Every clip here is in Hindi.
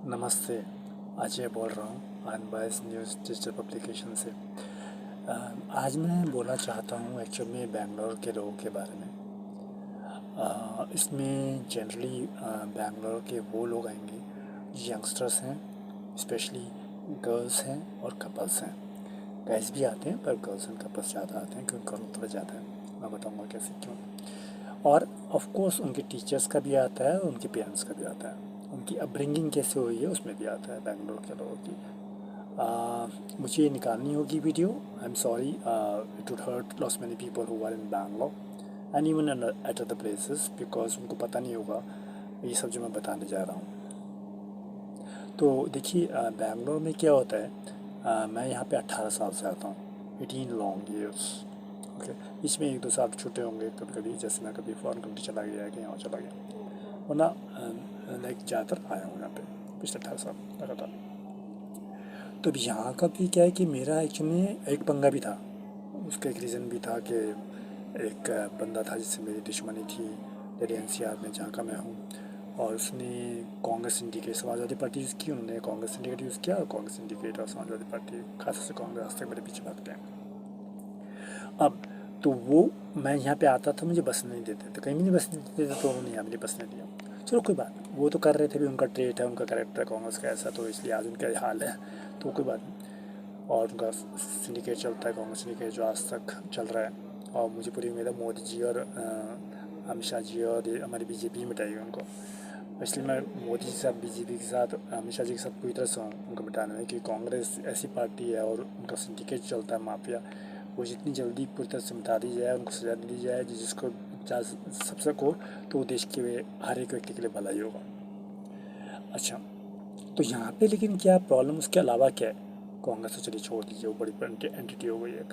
नमस्ते। अजय बोल रहा हूँ अनबायस न्यूज़ डिजिटल पब्लिकेशन से। आज मैं बोलना चाहता हूँ एक्चुअल में बेंगलोर के लोगों के बारे में। इसमें जनरली बेंगलोर के वो लोग आएंगे जो यंगस्टर्स हैं, स्पेशली गर्ल्स हैं और कपल्स हैं। गाइस भी आते हैं पर गर्ल्स एंड कपल्स ज़्यादा आते हैं क्योंकि उनका थोड़ा ज़्यादा है। मैं बताऊँगा कैसे क्यों। और ऑफ कोर्स उनके टीचर्स का भी आता है, उनके पेरेंट्स का भी आता है, उनकी अपब्रिंगिंग कैसे हुई है उसमें भी आता है बेंगलोर के लोगों की। मुझे निकालनी होगी video. I am sorry, it would hurt loss many people who are in Bangalore and even at other places because उनको पता नहीं होगा ये सब जो मैं बताने जा रहा हूँ। तो देखिए, बैंगलोर में क्या होता है, मैं यहाँ पे 18 साल से आता हूँ, 18 लॉन्ग ईयर्स। ओके, इसमें 1-2 साल छूटे होंगे कभी कभी, जैसे मैं कभी फॉरेन कंट्री चला गया कहीं और चला गया, वरना लाइक ज़्यादातर आया हूँ यहाँ पे पिछले 18 साल लगातार। तो अब यहाँ का भी क्या है कि मेरा एक्चुअली में एक पंगा भी था। उसका एक रीज़न भी था कि एक बंदा था जिससे मेरी दुश्मनी थी दिल्ली एनसीआर में जहाँ का मैं हूँ, और उसने Congress indicate Samajwadi party use की, उन्होंने कांग्रेस इंडिकेट यूज़ किया और कांग्रेस इंडिकेट और समाजवादी पार्टी खास से कांग्रेस आज तक मेरे पीछे भागते हैं। अब तो वो मैं यहाँ पे आता था, मुझे बसने नहीं देते थे, कहीं भी नहीं बसने देते थे, तो उन्होंने यहाँ मुझे बसने दिया। चलो कोई बात नहीं, वो तो कर रहे थे भी, उनका ट्रेट है, उनका कैरेक्टर है कांग्रेस का ऐसा, तो इसलिए आज उनका हाल है, तो कोई बात नहीं। और उनका सिंडिकेट चलता है, कांग्रेस सिंडिकेट जो आज तक चल रहा है, और मुझे पूरी उम्मीद है मोदी जी और अमित शाह जी और हमारी बीजेपी मिटाएगी उनको। इसलिए मैं मोदी जी के साथ, बीजेपी के साथ, अमित शाह जी के साथ पूरी तरह से हूँ उनको मिटाने में, कि कांग्रेस ऐसी पार्टी है और उनका सिंडिकेट चलता है माफिया, वो जितनी जल्दी पूरी तरह से मिटा दी जाए, उनको सजा दी जाए जिसको सबसे को, तो वो देश के हर एक व्यक्ति के लिए भला ही होगा। अच्छा, तो यहाँ पे लेकिन क्या प्रॉब्लम, उसके अलावा क्या है, कांग्रेस तो चलिए छोड़ दीजिए, वो बड़ी एंटिटी हो गई एक।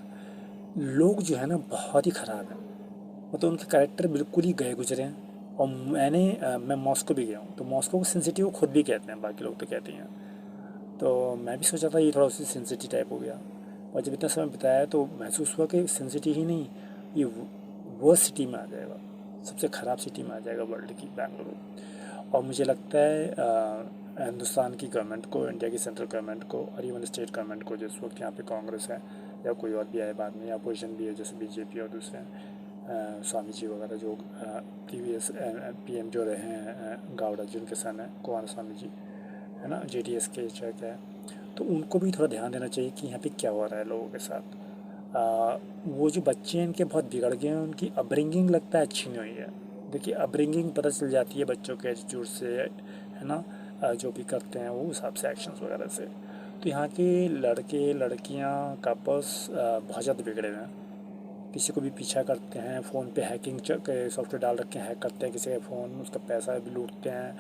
लोग जो है ना बहुत ही ख़राब हैं, मतलब उनके कैरेक्टर बिल्कुल ही गए गुजरे हैं। और मैं मॉस्को भी गया हूँ, तो मॉस्को को सेंसिटिव खुद भी कहते हैं, बाकी लोग तो कहते हैं। तो मैं भी सोचा था ये थोड़ा उसी सेंसिटिव टाइप हो गया, और जब इतना समय बिताया तो महसूस हुआ कि सेंसिटिव ही नहीं, ये वर्स्ट सिटी में आ जाएगा, सबसे ख़राब सिटी में आ जाएगा वर्ल्ड की, बेंगलुरु। और मुझे लगता है हिंदुस्तान की गवर्नमेंट को, इंडिया की सेंट्रल गवर्नमेंट को और इवन स्टेट गवर्नमेंट को, जिस वक्त यहाँ पे कांग्रेस है या कोई और भी आए बाद में, या अपोजिशन भी है जैसे बीजेपी और दूसरे स्वामी जी वगैरह जो प्रीवियस पीएम जो रहे हैं, गावड़ा जी उनके सन हैं, कुमार स्वामी जी, है ना, जेडीएस के चाहे क्या है, तो उनको भी थोड़ा ध्यान देना चाहिए कि यहाँ पे क्या हो रहा है लोगों के साथ। वो जो बच्चे हैं इनके बहुत बिगड़ गए हैं, उनकी अपब्रिंगिंग लगता है अच्छी नहीं हुई है। देखिए, अपब्रिंगिंग पता चल जाती है बच्चों के एटीट्यूड से, है ना, जो भी करते हैं वो हिसाब से, एक्शंस वगैरह से। तो यहाँ के लड़के लड़कियाँ कपल्स बहुत ज़्यादा बिगड़े हुए हैं, किसी को भी पीछा करते हैं, फ़ोन पे हैकिंग के सॉफ्टवेयर डाल रखे हैं, हैक करते हैं किसी का फ़ोन, उसका पैसा भी लूटते हैं,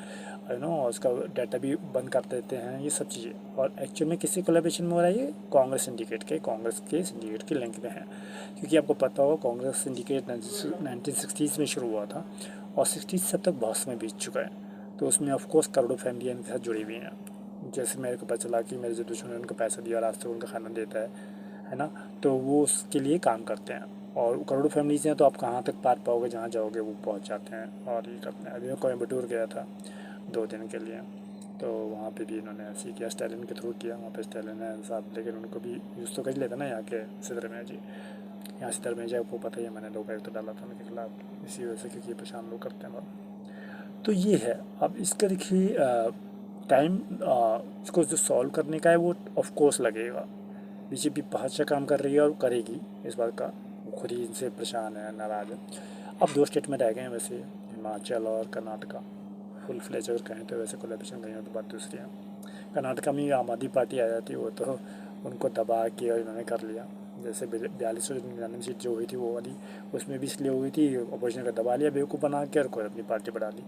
यू नो, उसका डाटा भी बंद कर देते हैं, ये सब चीज़ें। और एक्चुअल में किसी कोलैबोरेशन में हो रहा है, ये कांग्रेस सिंडिकेट के लिंक में है, क्योंकि आपको पता होगा कांग्रेस सिंडिकेट 1960s में शुरू हुआ था और 60s से अब तक बहुत समय बीत चुका है। तो उसमें ऑफकोर्स करोड़ों फैमिलियाँ इनके साथ जुड़ी हुई हैं। जैसे मेरे को पता चला कि मेरे जो दुश्मन ने उनको पैसा दिया और आज तक उनका खाना देता है ना, तो वो उसके लिए काम करते हैं। और करोड़ों फैमिलीज हैं, तो आप कहाँ तक पार पाओगे, जहाँ जाओगे वो पहुँच जाते हैं और ये करते हैं। अभी मैं कोयम्बटूर गया था 2 दिन के लिए, तो वहाँ पे भी इन्होंने ऐसे ही किया, स्टालिन के थ्रू किया, वहाँ पे स्टालिन है साहब, लेकिन उनको भी यूज़ तो कर लेते ना यहाँ के सिद्धरमैया जी। यहाँ सिद्धरमैया को पता ही है, मैंने लोग तो डाला था उनके खिलाफ इसी वजह से, क्योंकि ये परेशान लोग करते हैं बहुत। तो ये है। अब इसका देखिए टाइम, इसको जो सॉल्व करने का है वो ऑफ कोर्स लगेगा। बीजेपी बहुत अच्छा काम कर रही है और करेगी, इस बात का वो खुद ही इनसे परेशान है, नाराज़ है। अब 2 स्टेट में रह गए हैं वैसे, हिमाचल और कर्नाटका। फुल फ्लेज अगर कहें तो, वैसे कोलेब्रेशन कहीं हो तो बात दूसरी है। कर्नाटका में आम आदमी पार्टी आ जाती, वो तो उनको दबा के और इन्होंने कर लिया। जैसे 4299 सीट जो हुई थी वो वाली, उसमें भी इसलिए हुई थी, अपोजिशन का दबा लिया बेवकूफ़ बना के, और कोई अपनी पार्टी बढ़ा ली,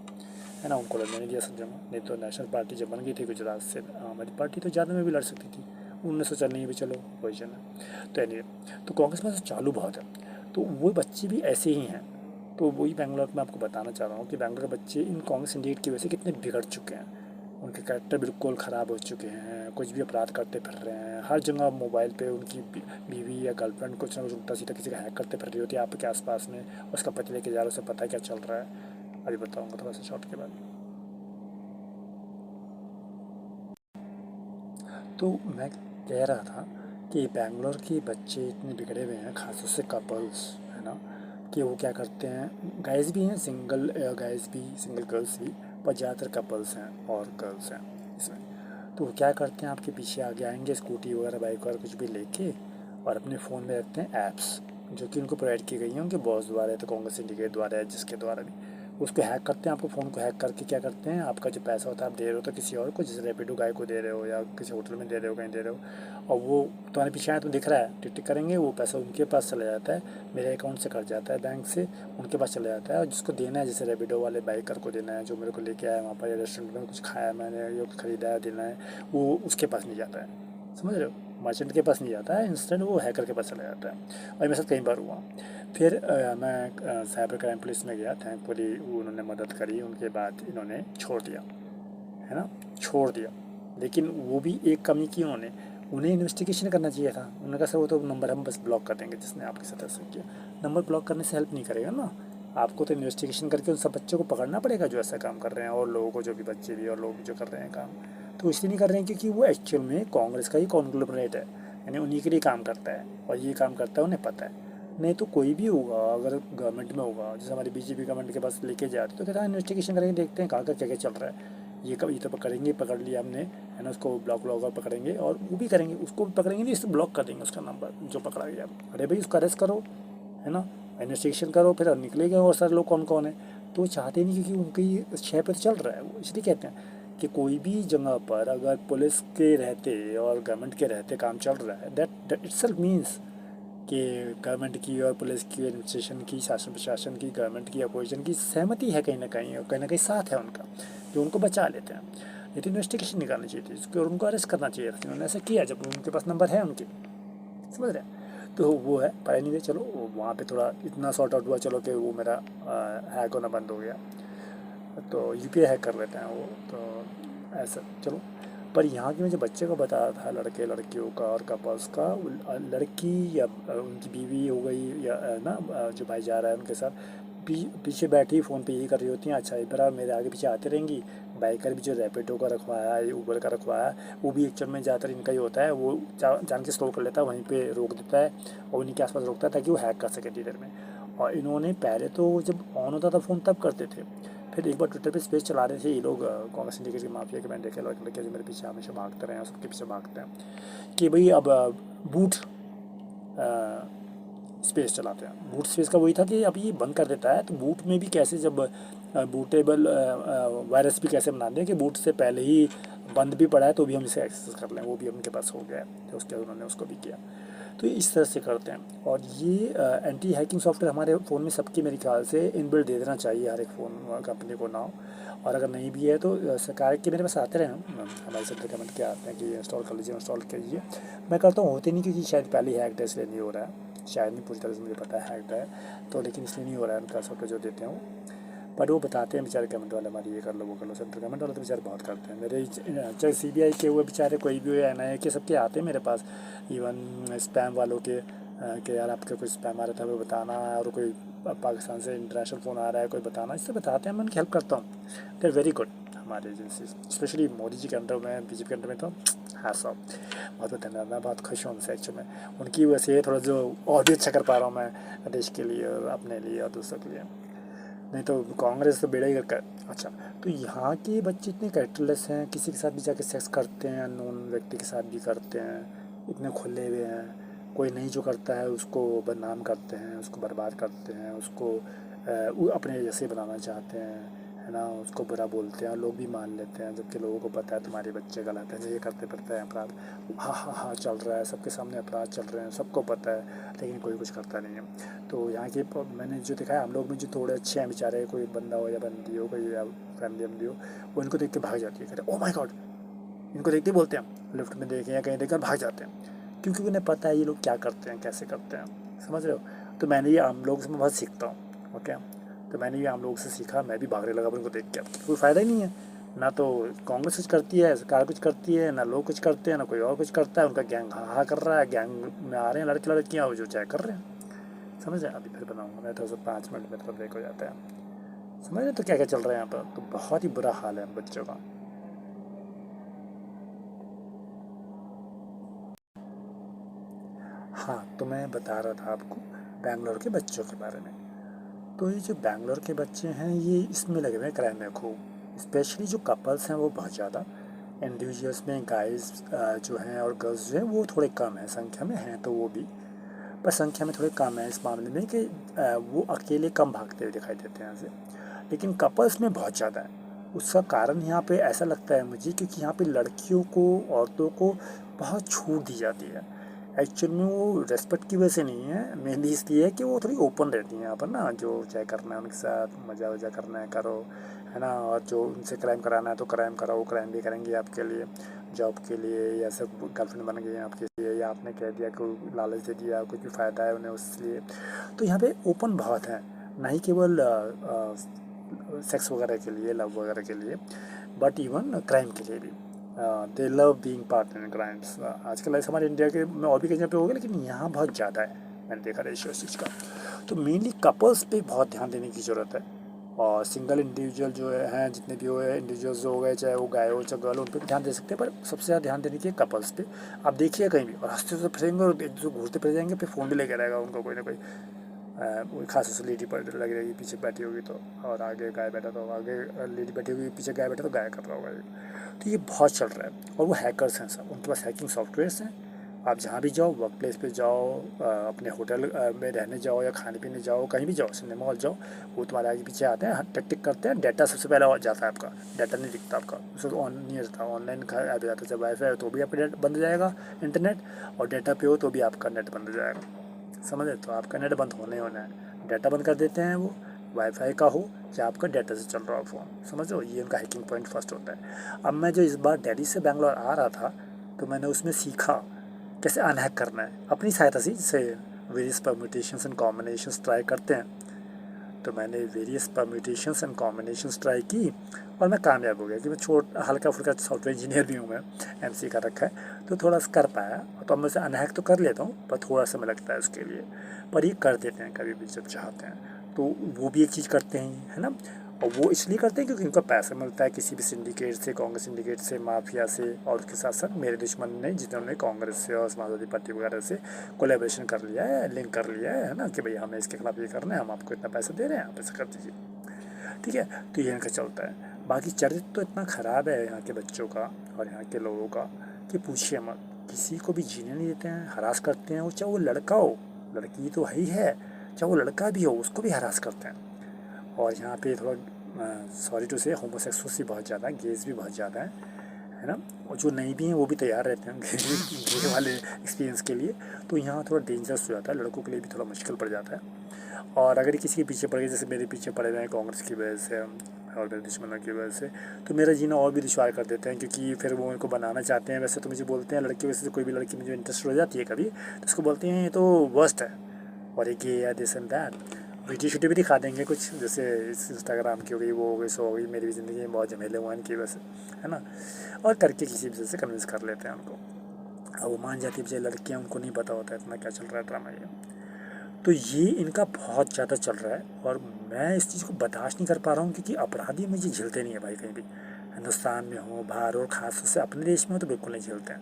है ना, उनको लड़ने नहीं दिया सब जगह। नहीं तो नेशनल पार्टी जब बन गई थी गुजरात से, आम आदमी पार्टी तो ज़्यादा में भी लड़ सकती थी, उन्होंने सोचा नहीं भी चलो पोजिशन है। तो एनीवे, तो कांग्रेस में तो चालू बहुत है, तो वो बच्चे भी ऐसे ही हैं। तो वही बेंगलोर में आपको बताना चाह रहा हूँ कि बेंगलोर के बच्चे इन कांग्रेस इंडिकेट की वजह से कितने बिगड़ चुके हैं, उनके कैरेक्टर बिल्कुल ख़राब हो चुके हैं, कुछ भी अपराध करते फिर रहे हैं, हर जगह मोबाइल पे उनकी बीवी या गर्लफ्रेंड कुछ ना कुछ उल्टा सीधा किसी का हैक करते फिर रही होती है आपके आसपास में, उसका पति लेके जा रहा है, उसे पता है क्या चल रहा है। अभी बताऊँगा थोड़ा सा शॉर्ट के बाद। तो मैं कह रहा था कि बेंगलोर के बच्चे इतने बिगड़े हुए हैं, खासतौर से कपल्स, है ना, कि वो क्या करते हैं, गाइस भी हैं, सिंगल गाइस भी, सिंगल गर्ल्स भी, पर ज़्यादातर कपल्स हैं और गर्ल्स हैं इसमें। तो वो क्या करते हैं, आपके पीछे आगे आएंगे स्कूटी वगैरह, बाइक वगैरह कुछ भी लेके, और अपने फ़ोन में रखते हैं ऐप्स जो कि उनको प्रोवाइड की गई हैं उनके बॉस द्वारा, तो कांग्रेस सिंडिकेट द्वारा है, जिसके द्वारा भी उसको हैक करते हैं, आपको फ़ोन को हैक करके क्या करते हैं, आपका जो पैसा होता है आप दे रहे हो तो किसी और को, जैसे रैपिडो गाय को दे रहे हो या किसी होटल में दे रहे हो, कहीं दे रहे हो, और वो तुम्हारे पीछे आए तो दिख रहा है, टिक टिक करेंगे, वो पैसा उनके पास चला जाता है, मेरे अकाउंट से कट जाता है बैंक से, उनके पास चला जाता है, और जिसको देना है, जैसे रैपिडो वाले बाइकर को देना है, जो मेरे को लेके आया वहाँ पर रेस्टोरेंट में कुछ खाया मैंने या कुछ ख़रीदा है, देना है, वो उसके पास नहीं जाता है, समझ रहे हो, मर्चेंट के पास नहीं जाता है, इंस्टेंट वो हैकर के पास चला जाता है, और मेरे साथ कई बार हुआ। फिर मैं साइबर क्राइम पुलिस में गया, थैंकफुली उन्होंने मदद करी, उनके बाद इन्होंने छोड़ दिया, है ना, छोड़ दिया। लेकिन वो भी एक कमी की उन्होंने, उन्हें इन्वेस्टिगेशन करना चाहिए था, उन्होंने कहा सर वो तो नंबर हम बस ब्लॉक कर देंगे जिसने आपके साथ ऐसा किया। नंबर ब्लॉक करने से हेल्प नहीं करेगा ना, आपको तो इन्वेस्टिगेशन करके उन सब बच्चों को पकड़ना पड़ेगा जो ऐसा काम कर रहे हैं, और लोगों को, जो भी बच्चे भी और लोग भी जो कर रहे हैं काम, तो इसलिए नहीं कर रहे हैं क्योंकि वो एक्चुअल में कांग्रेस का ही कॉन्ग्लोमरेट है, यानी उन्हीं के लिए काम करता है, और ये काम करता है उन्हें पता है। नहीं तो कोई भी होगा, अगर गवर्नमेंट में होगा, जैसे हमारी बीजेपी गवर्नमेंट के पास लेके जाते तो कहता है इन्वेस्टिगेशन करेंगे, देखते हैं कहाँ का क्या क्या चल रहा है, ये कब, ये तो पकड़ेंगे, पकड़ लिया हमने, है ना, उसको ब्लॉक ब्लॉगर पकड़ेंगे, और वो भी करेंगे, उसको भी पकड़ेंगे नहीं, इसको ब्लॉक कर देंगे उसका नंबर जो पकड़ा गया। अरे भाई उसको अरेस्ट करो, है ना, इन्वेस्टिगेशन करो, फिर निकलेगा और सारे लोग कौन कौन है। तो वो चाहते नहीं, क्योंकि उनकी शय पर चल रहा है, वो इसलिए कहते हैं कि कोई भी जगह पर अगर पुलिस के रहते और गवर्नमेंट के रहते काम चल रहा है, दैट इटसेल्फ मीन्स कि गवर्नमेंट की और पुलिस की, एडमिनिस्ट्रेशन की, शासन प्रशासन की, गवर्नमेंट की, अपोजिशन की सहमति है कहीं ना कहीं, और कहीं ना कहीं साथ है उनका, जो उनको बचा लेते हैं। ये तो इन्वेस्टिगेशन निकालनी चाहिए थी इसको, और उनको अरेस्ट करना चाहिए था, उन्होंने ऐसा किया जब उनके पास नंबर है उनके, समझ रहे हैं। तो वो है, पर नहीं, चलो वहाँ पे थोड़ा इतना सॉर्ट आउट हुआ, चलो कि वो मेरा हैक होना बंद हो गया, तो यूपीआई हैक कर लेते हैं वो, तो ऐसा चलो। पर यहाँ की मैं जो बच्चे को बता रहा था, लड़के लड़कियों का और कपल्स का, लड़की या उनकी बीवी हो गई या ना, जो भाई जा रहा है उनके साथ, पीछे बैठी फ़ोन पे यही कर रही होती हैं, अच्छा इधर मेरे आगे पीछे आती रहेंगी। बाइकर भी जो रैपिडो का रखवाया है, ऊबर का रखवाया है, वो भी एक्चुअल में ज़्यादातर इनका ही होता है, वो जान के स्लो कर लेता है, वहीं पे रोक देता है, और उन्हीं के आसपास रोकता है ताकि वो हैक कर सके डीलर में। और इन्होंने पहले तो जब ऑन होता था फ़ोन तब करते थे, फिर एक बार ट्विटर पे स्पेस चला रहे थे ये लोग, कांग्रेस सिंडिकेट के माफिया के, मैंने देखे लड़के जो मेरे पीछे हमेशा भागते रहे हैं, सबके पीछे भागते हैं, कि भाई अब बूट स्पेस चलाते हैं। बूट स्पेस का वही था कि अब ये बंद कर देता है, तो बूट में भी कैसे, जब बूटेबल वायरस भी कैसे बना दें कि बूट से पहले ही बंद भी पड़ा है तो भी हम इसे एक्सेस कर लें, वो भी उनके पास हो गया है, तो उसके बाद उन्होंने उसको भी किया। तो इस तरह से करते हैं, और ये एंटी हैकिंग सॉफ्टवेयर हमारे फ़ोन में सबकी मेरे ख्याल से इनबिल्ट दे देना चाहिए हर एक फ़ोन कंपनी को ना हो, और अगर नहीं भी है तो सरकार के मेरे पास आते रहे, हमारे सब रिकमेंड के आते हैं कि इंस्टॉल कर लीजिए, इंस्टॉल कीजिए। मैं करता हूँ, होते नहीं, क्योंकि शायद पहले ही हैक्ड है इसलिए नहीं हो रहा है, शायद नहीं, पूरी तरह से मुझे पता है हैक्ड है तो, लेकिन इसलिए नहीं हो रहा है उनका सॉफ्टवेयर जो देते हैं वो। बट वो बताते हैं बेचारे गवर्नमेंट वाले, हमारी ये कर लो वो कर लो, सेंट्रल गवर्नमेंट वाले तो बेचारे बहुत करते हैं, मेरे चाहे CBI के हुए बेचारे, कोई भी हुए, NIA के, सबके आते हैं मेरे पास, इवन स्पैम वालों के, कि यार आपका कोई स्पैम आ रहा था वो बताना, और कोई पाकिस्तान से इंटरनेशनल फ़ोन आ रहा है कोई बताना, इससे बताते हैं, मैं उनकी हेल्प करता हूँ। दे वेरी गुड हमारे एजेंसी, स्पेशली मोदी जी के अंडर में, BJP के अंडर में, तो हैट्स ऑफ, बहुत बहुत धन्यवाद, मैं बहुत खुश हूँ उनसे एक्चुअल में, उनकी वजह से थोड़ा जो और भी अच्छा कर पा रहा हूँ मैं देश के लिए और अपने लिए और दूसरों के लिए, नहीं तो कांग्रेस तो बेड़ा ही कर। अच्छा, तो यहाँ के बच्चे इतने कैरेक्टरलेस हैं, किसी के साथ भी जाके सेक्स करते हैं, अननोन व्यक्ति के साथ भी करते हैं, इतने खुले हुए हैं, कोई नहीं जो करता है उसको बदनाम करते हैं, उसको बर्बाद करते हैं, उसको वो अपने जैसे बनाना चाहते हैं, है ना, उसको बुरा बोलते हैं, और लोग भी मान लेते हैं, जबकि लोगों को पता है तुम्हारे बच्चे गलत हैं, ये करते फिरते हैं अपराध, हाँ हाँ हाँ चल रहा है, सबके सामने अपराध चल रहे हैं, सबको पता है, लेकिन कोई कुछ करता नहीं है। तो यहाँ के मैंने जो देखा है, हम लोग में जो थोड़े अच्छे हैं बेचारे, कोई बंदा हो या बंदी हो, कोई फैमिली वैमिली हो, वो इनको देख के भाग जाती है, कहते ओ माय गॉड, इनको देखते ही बोलते हैं, लिफ्ट में देखें या कहीं देखकर भाग जाते हैं, क्योंकि उन्हें पता है ये लोग क्या करते हैं, कैसे करते हैं, समझ रहे हो। तो मैंने ये आम लोगों से मैं बहुत सीखता हूँ, ओके, तो मैंने ये आम लोगों से सीखा, मैं भी भागने लगा उनको देख के, कोई फ़ायदा ही नहीं है, ना तो कांग्रेस कुछ करती है, सरकार कुछ करती है, ना लोग कुछ करते हैं, ना कोई और कुछ करता है, उनका गैंग हाँ कर रहा है, गैंग में आ रहे हैं लड़के लड़कियाँ, जो चाहे कर रहे हैं, समझ रहे हैं। अभी फिर बनाऊँगा मैं, तो 5 मिनट में तो ब्रेक हो जाता है, समझ रहे, तो क्या क्या चल रहा है यहाँ पर, तो बहुत ही बुरा हाल है बच्चों का। हाँ, तो मैं बता रहा था आपको बैंगलोर के बच्चों के बारे में। तो ये जो बैंगलोर के बच्चे हैं ये इसमें लगे हुए हैं क्राइम में खूब। स्पेशली जो कपल्स हैं वो बहुत ज़्यादा, इंडिविजुअल्स में गाइस जो हैं और गर्ल्स जो हैं वो थोड़े कम हैं, संख्या में हैं तो वो भी, पर संख्या में थोड़े कम है इस मामले में कि वो अकेले कम भागते हुए दिखाई देते हैं यहाँ से, लेकिन कपल्स में बहुत ज़्यादा है। उसका कारण यहाँ पे ऐसा लगता है मुझे क्योंकि यहाँ पे लड़कियों को, औरतों को बहुत छूट दी जाती है। एक्चुअल में वो रेस्पेक्ट की वजह से नहीं है, मेनली इसलिए है कि वो थोड़ी ओपन रहती हैं यहाँ पर ना, जो चाहे करना है उनके साथ, मज़ा वज़ा करना है करो, है ना, और जो उनसे क्राइम कराना है तो क्राइम कराओ, क्राइम भी करेंगे आपके लिए, जॉब के लिए, या सब गर्लफ्रेंड बन गई हैं आपके लिए, या आपने कह दिया कोई लालच दे दिया, कुछ भी फ़ायदा है उन्हें उसलिए। तो यहाँ पे ओपन बहुत हैं, ना ही केवल सेक्स वगैरह के लिए, लव वगैरह के लिए, बट इवन क्राइम के लिए भी। दे love being part in crimes. आजकल ऐसा हमारे इंडिया के में और भी कई जगह पे हो गया, लेकिन यहाँ बहुत ज़्यादा है, मैंने देखा रेशियो इस चीज़ का। तो मेनली कपल्स पे बहुत ध्यान देने की ज़रूरत है, और सिंगल इंडिविजुअल जो हैं जितने भी हुए इंडिविजुअल्स हो गए, चाहे वो गाय हो चाहे गर्ल हो, उन पर भी ध्यान दे सकते हैं, पर सबसे ज़्यादा ध्यान देने की कपल्स पे। आप देखिए कहीं भी और हंसते हंसते फिरेंगे और एक दूसरे घूरते फिर जाएंगे, फिर फ़ोन भी लेके रहेगा उनको कोई ना कोई, वो खास से लेडी पर लगी रहेगी पीछे बैठी होगी तो, और आगे गाय बैठा तो आगे लेडी बैठी होगी, पीछे गाय बैठा तो गाय कर रहा होगा ये। तो ये बहुत चल रहा है, और वो हैकर्स हैं सब, उनके पास हैकिंग सॉफ्टवेयर्स हैं। आप जहाँ भी जाओ, वर्क प्लेस पे जाओ, अपने होटल में रहने जाओ या खाने पीने जाओ, कहीं भी जाओ, सिनेमा हॉल जाओ, वो तुम्हारे आगे पीछे आते हैं, टिक टिक करते हैं, डाटा सबसे पहले जाता है आपका, डाटा नहीं दिखता आपका, उसको ऑन नहीं रहता, ऑनलाइन का ऐप जाता है, जब वाईफाई हो तो भी आपका नेट बंद हो जाएगा इंटरनेट, और डाटा पे हो तो भी आपका नेट बंद हो जाएगा, समझे। तो आपका नेट बंद होने होना है, डाटा बंद कर देते हैं वो, वाईफाई का हो या आपका डाटा से चल रहा हो फ़ोन, समझ लो, ये उनका हैकिंग पॉइंट फर्स्ट होता है। अब मैं जो इस बार दिल्ली से बैंगलोर आ रहा था, तो मैंने उसमें सीखा कैसे अनहैक करना है अपनी सहायता से, जैसे various permutations and combinations try करते हैं। तो मैंने various permutations and combinations try की, और मैं कामयाब हो गया कि मैं हल्का फुल्का सॉफ्टवेयर इंजीनियर भी हूँ मैं, एमसी का रखा है, तो थोड़ा सा कर पाया। तो अब मैं से अनहैक तो कर लेता हूँ, पर थोड़ा समय लगता है उसके लिए, पर ये कर देते हैं कभी भी जब चाहते हैं। तो वो भी एक चीज़ करते हैं, है ना, और वो इसलिए करते हैं क्योंकि उनका पैसा मिलता है किसी भी सिंडिकेट से, कांग्रेस सिंडिकेट से, माफिया से, और उसके साथ साथ मेरे दुश्मन ने जिन्होंने कांग्रेस से और समाजवादी पार्टी वगैरह से कोलेब्रेशन कर लिया है, लिंक कर लिया है ना, कि भाई हमें इसके खिलाफ ये करना है, हम आपको इतना पैसा दे रहे हैं, आप ऐसा कर दीजिए, ठीक है। तो ये इनका चलता है। बाकी चरित्र तो इतना ख़राब है यहाँ के बच्चों का और यहाँ के लोगों का कि पूछिए मत, किसी को भी जीने नहीं देते हैं, हरास करते हैं, वो चाहे वो लड़का हो, लड़की तो है ही है, चाहे वो लड़का भी हो उसको भी हरास करते हैं। और यहाँ पे थोड़ा सॉरी टू से होमोसेक्सुअल्स भी बहुत ज़्यादा हैं, गेज़ भी बहुत ज़्यादा है ना, और जो नहीं भी हैं वो भी तैयार रहते हैं गे वाले एक्सपीरियंस के लिए। तो यहाँ थोड़ा डेंजरस हो जाता है, लड़कों के लिए भी थोड़ा मुश्किल पड़ जाता है। और अगर किसी के पीछे पड़ गए, जैसे मेरे पीछे पड़े हुए हैं कांग्रेस की वजह से और मेरे दुश्मनों की वजह से, तो मेरा जीना और भी दुश्वार कर देते हैं, क्योंकि फिर वो उनको बनाना चाहते हैं। वैसे तो मुझे बोलते हैं लड़की वैसे, कोई भी लड़की में जो इंटरेस्ट हो जाती है कभी, तो उसको बोलते हैं ये तो वर्स्ट है, और एक ये या दिस एंड दैट, वीडियो शूडियो भी दिखा देंगे कुछ, जैसे इंस्टाग्राम की हो गई, वो हो गई, सो हो गई, मेरी भी ज़िंदगी में बहुत झमेले हुए हैं इनकी वजह से, है ना, और करके किसी वजह से कन्विंस कर लेते हैं उनको। अब वो मान जाती है, बेचारी लड़कियाँ, उनको नहीं पता होता है इतना क्या चल रहा है ड्रामा ये। तो ये इनका बहुत ज़्यादा चल रहा है, और मैं इस चीज़ को बर्दाश्त नहीं कर पा रहा हूँ, क्योंकि अपराधी मुझे झेलते नहीं है भाई, कहीं भी हिंदुस्तान में हो, बाहर हो, खास से अपने देश में हो तो बिल्कुल नहीं झेलते हैं,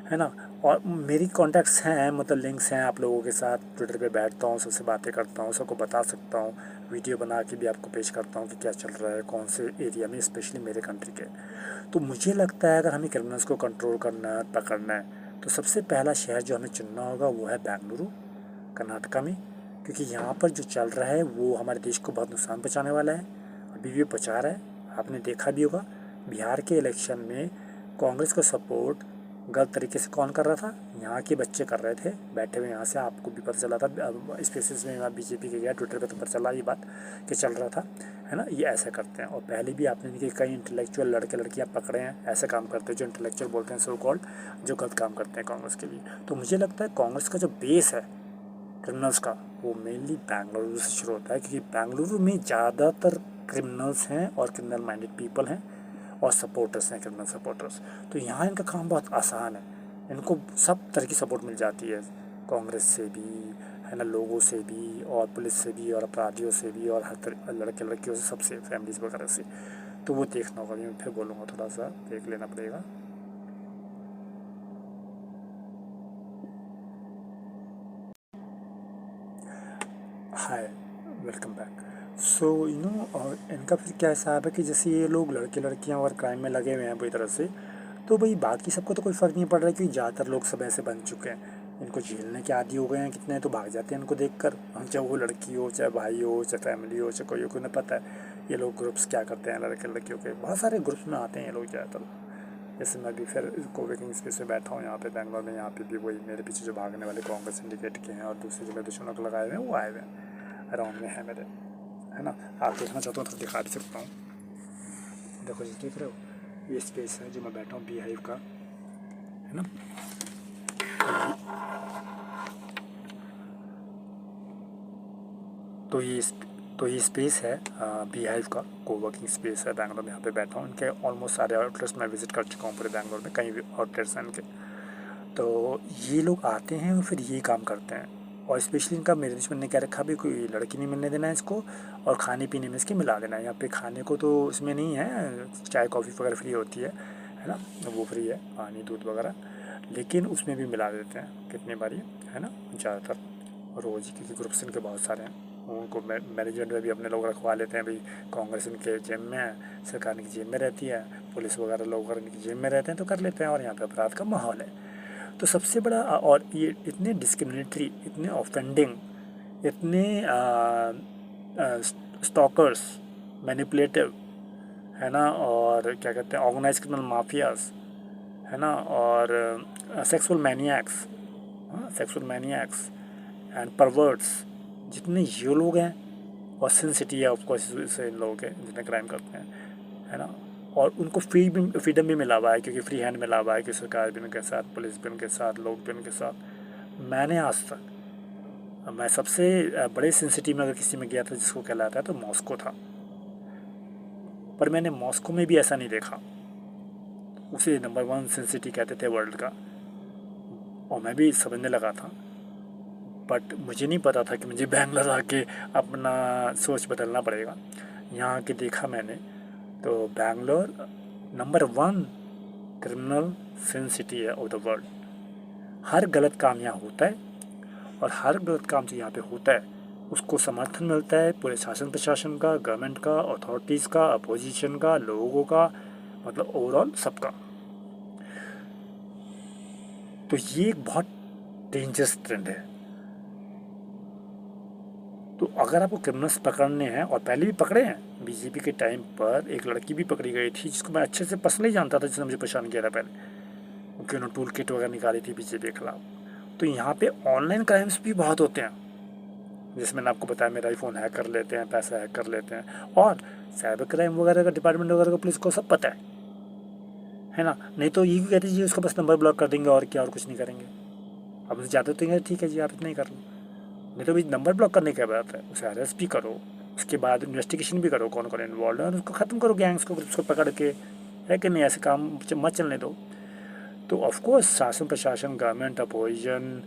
है ना। और मेरी कॉन्टैक्ट्स हैं, मतलब लिंक्स हैं आप लोगों के साथ, ट्विटर पे बैठता हूँ, सबसे बातें करता हूँ, सबको बता सकता हूँ, वीडियो बना के भी आपको पेश करता हूँ कि क्या चल रहा है कौन से एरिया में, स्पेशली मेरे कंट्री के। तो मुझे लगता है अगर हमें क्रिमिनल्स को कंट्रोल करना है, पकड़ना है, तो सबसे पहला शहर जो हमें चुनना होगा वो है बेंगलुरु, कर्नाटका में, क्योंकि यहाँ पर जो चल रहा है वो हमारे देश को बहुत नुकसान पहुँचाने वाला है, अभी भी पहुँचा रहा है। आपने देखा भी होगा बिहार के इलेक्शन में कांग्रेस को सपोर्ट गलत तरीके से कौन कर रहा था, यहाँ के बच्चे कर रहे थे बैठे हुए, यहाँ से आपको भी पता चला था, स्पेसिस में बीजेपी के गया ट्विटर पर तो पता चला ये बात कि चल रहा था, है ना, ये ऐसा करते हैं। और पहले भी आपने इनके कई इंटेलेक्चुअल लड़के लड़कियाँ पकड़े हैं, ऐसे काम करते हैं जो इंटेलेक्चुअल बोलते हैं सो कॉल्ड, जो गलत काम करते हैं कांग्रेस के लिए। तो मुझे लगता है कांग्रेस का जो बेस है क्रिमिनल्स का, वो मेनली बेंगलुरु से शुरू होता है, क्योंकि बेंगलुरु में ज़्यादातर क्रिमिनल्स हैं और क्रिमिनल माइंडेड पीपल हैं और सपोर्टर्स हैं, क्रिमिनल सपोर्टर्स। तो यहाँ इनका काम बहुत आसान है, इनको सब तरह की सपोर्ट मिल जाती है, कांग्रेस से भी, है ना, लोगों से भी, और पुलिस से भी, और अपराधियों से भी, और हर तरह लड़के लड़कियों से, सबसे, फैमिलीज वगैरह से। तो वो देखना होगा, मैं फिर बोलूँगा, थोड़ा सा देख लेना पड़ेगा। हाय, वेलकम बैक। सो इनका फिर क्या हिसाब है कि जैसे ये लोग लड़के लड़कियां और क्राइम में लगे हुए हैं पूरी तरह से, तो भाई बाकी सबको तो कोई फ़र्क नहीं पड़ रहा है, क्योंकि ज़्यादातर लोग सब ऐसे बन चुके हैं। इनको झेलने के आदी हो गए हैं कितने, तो भाग जाते हैं इनको देख कर, चाहे वो लड़की हो, चाहे भाई हो, चाहे फैमिली हो, चाहे कोई हो, उन्हें पता है ये लोग ग्रुप्स क्या करते हैं, लड़के लड़कियों के बहुत सारे ग्रुप्स में आते हैं ये लोग ज़्यादातर। जैसे मैं भी फिर कोवर्किंग स्पेस में बैठा हूँ यहाँ पे बैंगलोर में, यहाँ पे भी वही मेरे पीछे जो भागने वाले कांग्रेस सिंडिकेट के हैं और दूसरे जो मेरे दुश्मनों को लगाए हुए हैं वो आए हुए हैं, अराउंड में है मेरे, है ना। आप देखना चाहता हूँ तो दिखा भी सकता हूँ। देखो जी, देख रहे हो ये स्पेस है जो मैं बैठा हूँ, बी हाइव का, है ना। तो ये स्पेस है बी हाइव का, कोवर्किंग स्पेस है बैंगलोर में, यहाँ पे बैठा हूँ। इनके ऑलमोस्ट सारे आउटलेट्स मैं विज़िट कर चुका हूँ पूरे बैंगलोर में, कहीं भी आउटलेट्स हैं इनके। तो ये लोग आते हैं और फिर ये काम करते हैं, और स्पेशली इनका मेरे दुश्मन ने क्या रखा, भी कोई लड़की नहीं मिलने देना है इसको, और खाने पीने में इसके मिला देना है। यहाँ पे खाने को तो इसमें नहीं है, चाय कॉफ़ी वगैरह फ्री होती है ना, वो फ्री है, पानी दूध वगैरह, लेकिन उसमें भी मिला देते हैं कितनी बारी, है ना, ज़्यादातर रोज़, क्योंकि ग्रुप्स इनके बहुत सारे हैं। उनको मैनेजमेंट में भी अपने लोग रखवा लेते हैं, भाई कांग्रेस इनके जेब में है, सरकार इनकी जेब में रहती है, पुलिस वगैरह लोग अगर इनकी जेब में रहते हैं तो कर लेते हैं, और यहाँ पे अपराध का माहौल है। तो सबसे बड़ा, और ये इतने डिस्क्रिमिनेटरी, इतने ऑफेंडिंग, इतने स्टॉकर्स, मैनिपुलेटिव, है ना, और क्या कहते हैं, ऑर्गेनाइज क्रिमिनल माफियाज, है ना, और सेक्सुअल मैनियाक्स एंड परवर्ट्स, जितने ये लोग हैं, और सिन सिटी है ऑफकोर्स से इन लोगों के जितने क्राइम करते हैं, है ना, और उनको फ्रीडम भी मिला हुआ है, क्योंकि फ्री हैंड मिला हुआ है, कि सरकार भी उनके साथ, पुलिस भी उनके साथ, लोग भी उनके साथ। मैंने आज तक, मैं सबसे बड़े सिन सिटी में अगर किसी में गया था जिसको कहलाता है तो मॉस्को था, पर मैंने मॉस्को में भी ऐसा नहीं देखा। उसे नंबर 1 सिन सिटी कहते थे वर्ल्ड का, और मैं भी समझने लगा था, बट मुझे नहीं पता था कि मुझे बैंगलोर आके अपना सोच बदलना पड़ेगा। यहाँ आके देखा मैंने, तो बैंगलोर नंबर 1 क्रिमिनल सिन सिटी है ऑफ द वर्ल्ड। हर गलत काम यहाँ होता है, और हर गलत काम जो यहाँ पे होता है उसको समर्थन मिलता है पूरे शासन प्रशासन का, गवर्नमेंट का, अथॉरिटीज़ का, अपोजिशन का, लोगों का, मतलब ओवरऑल सबका। तो ये एक बहुत डेंजरस ट्रेंड है। तो अगर आपको क्रिमिनल्स पकड़ने हैं, और पहले भी पकड़े हैं, बीजेपी के टाइम पर एक लड़की भी पकड़ी गई थी जिसको मैं अच्छे से पर्सनली जानता था, जिसने मुझे परेशान किया था पहले, क्योंकि उन्होंने टूल किट वगैरह निकाली थी बीजेपी के खिलाफ। तो यहाँ पे ऑनलाइन क्राइम्स भी बहुत होते हैं, जैसे मैंने आपको बताया, मेरा फ़ोन हैक कर लेते हैं, पैसा हैक कर लेते हैं, और साइबर क्राइम वगैरह का डिपार्टमेंट वगैरह का पुलिस को सब पता है ना। नहीं तो ये कहते जी उसका बस नंबर ब्लॉक कर देंगे और क्या, और कुछ नहीं करेंगे। अब मुझे ज़्यादा तो ठीक है जी, आप इतना ही कर लो, नहीं तो भाई नंबर ब्लॉक करने की बात है, उसे अरेस्ट भी करो, उसके बाद इन्वेस्टिगेशन भी करो कौन कौन इन्वॉल्व है, और उसको ख़त्म करो, गैंग्स को, ग्रुप्स को पकड़ के, है कि नहीं, ऐसे काम मत चलने दो। तो ऑफकोर्स शासन प्रशासन, गवर्नमेंट, अपोजिशन,